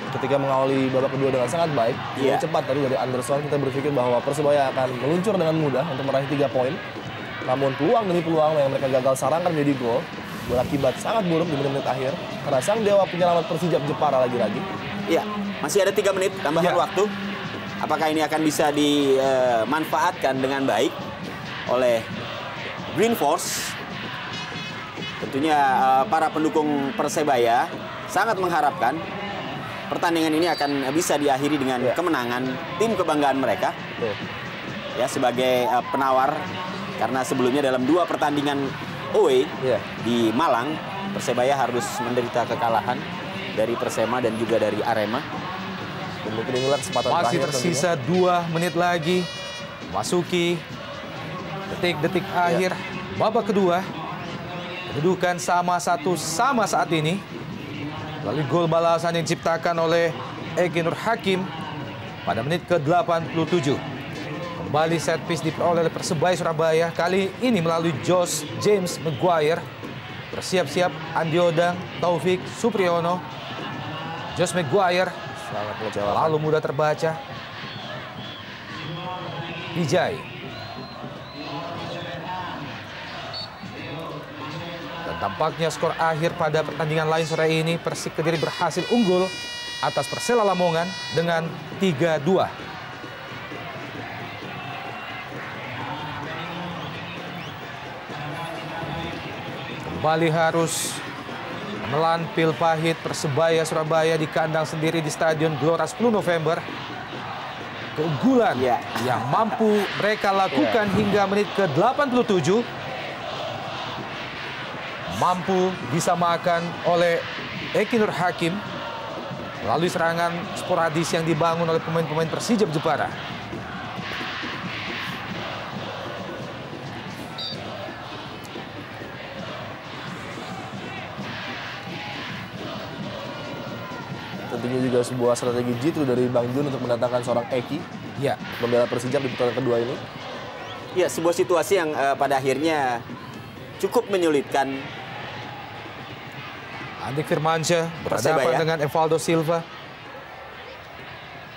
Ketika mengawali babak kedua dengan sangat baik, cepat tadi dari Anderson, kita berpikir bahwa Persebaya akan meluncur dengan mudah untuk meraih 3 poin. Namun peluang demi peluang yang mereka gagal sarangkan menjadi gol berakibat sangat buruk di menit-menit akhir karena sang dewa penyelamat Persijap Jepara lagi-lagi. Iya, masih ada 3 menit tambahan waktu. Apakah ini akan bisa dimanfaatkan dengan baik oleh Green Force? Tentunya para pendukung Persebaya sangat mengharapkan pertandingan ini akan bisa diakhiri dengan kemenangan tim kebanggaan mereka. Ya, sebagai penawar karena sebelumnya dalam 2 pertandingan away di Malang, Persebaya harus menderita kekalahan dari Persema dan juga dari Arema. Mungkin inilah kesempatan Masih terakhir tersisa tentunya. 2 menit lagi. Masuki detik-detik akhir babak kedua. Kedudukan sama saat ini. Lalu gol balasan yang diciptakan oleh Eki Nur Hakim pada menit ke-87. Kembali set piece diperoleh oleh Persebaya Surabaya. Kali ini melalui Josh James Maguire. Bersiap-siap Andi Odang, Taufik, Supriyono. Josh Maguire lalu mudah terbaca. Vijay. Dan tampaknya skor akhir pada pertandingan lain sore ini, Persik Kediri berhasil unggul atas Persela Lamongan dengan 3-2. Kembali harus menelan pil pahit Persebaya Surabaya di kandang sendiri di Stadion Gelora 10 November. Keunggulan yang mampu mereka lakukan hingga menit ke-87 mampu disamakan oleh Eki Nur Hakim melalui serangan sporadis yang dibangun oleh pemain-pemain Persijap Jepara. Tentunya juga sebuah strategi jitu dari Bang Jun untuk mendatangkan seorang Eki membela Persijap di putaran kedua ini. Ya, sebuah situasi yang pada akhirnya cukup menyulitkan Andik Firmansyah berhadapan Persebaya. dengan Evaldo Silva.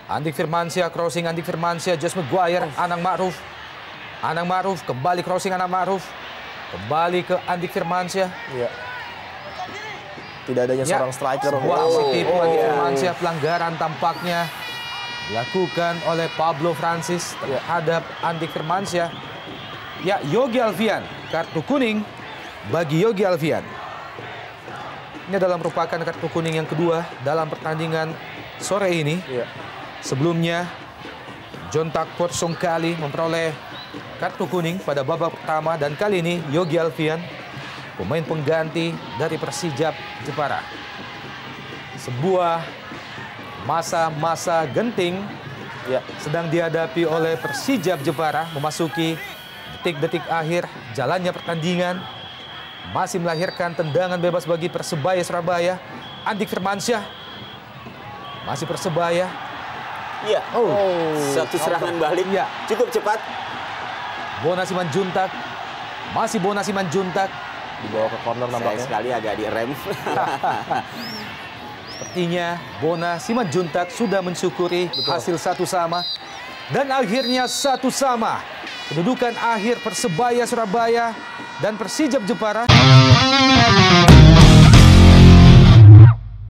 Andik Firmansyah, crossing Andik Firmansyah, Josh Maguire, Anang Ma'ruf. Anang Ma'ruf, kembali crossing Anang Ma'ruf. Kembali ke Andik Firmansyah. Iya. Tidak adanya Ya, seorang striker. sebuah aksi tipu Andik Firmansyah, pelanggaran tampaknya dilakukan oleh Pablo Francis terhadap Andik Firmansyah. Ya, Yogi Alfian, kartu kuning bagi Yogi Alfian. Ini adalah merupakan kartu kuning yang kedua dalam pertandingan sore ini. Iya. Sebelumnya, John Takpor Songkali memperoleh kartu kuning pada babak pertama, dan kali ini Yogi Alfian, pemain pengganti dari Persijap Jepara. Sebuah masa-masa genting Ya. sedang dihadapi oleh Persijap Jepara, memasuki detik-detik akhir jalannya pertandingan. Masih melahirkan tendangan bebas bagi Persebaya Surabaya. Andik Firmansyah, masih Persebaya. Iya. Satu serangan balik. Iya. Cukup cepat. Bona Simanjuntak, masih Bona Simanjuntak. Dibawa ke corner Sayang nampaknya. sekali agak direm. Sepertinya Bona Simanjuntak sudah mensyukuri hasil 1-1. Dan akhirnya 1-1. Kedudukan akhir Persebaya Surabaya dan Persijap Jepara.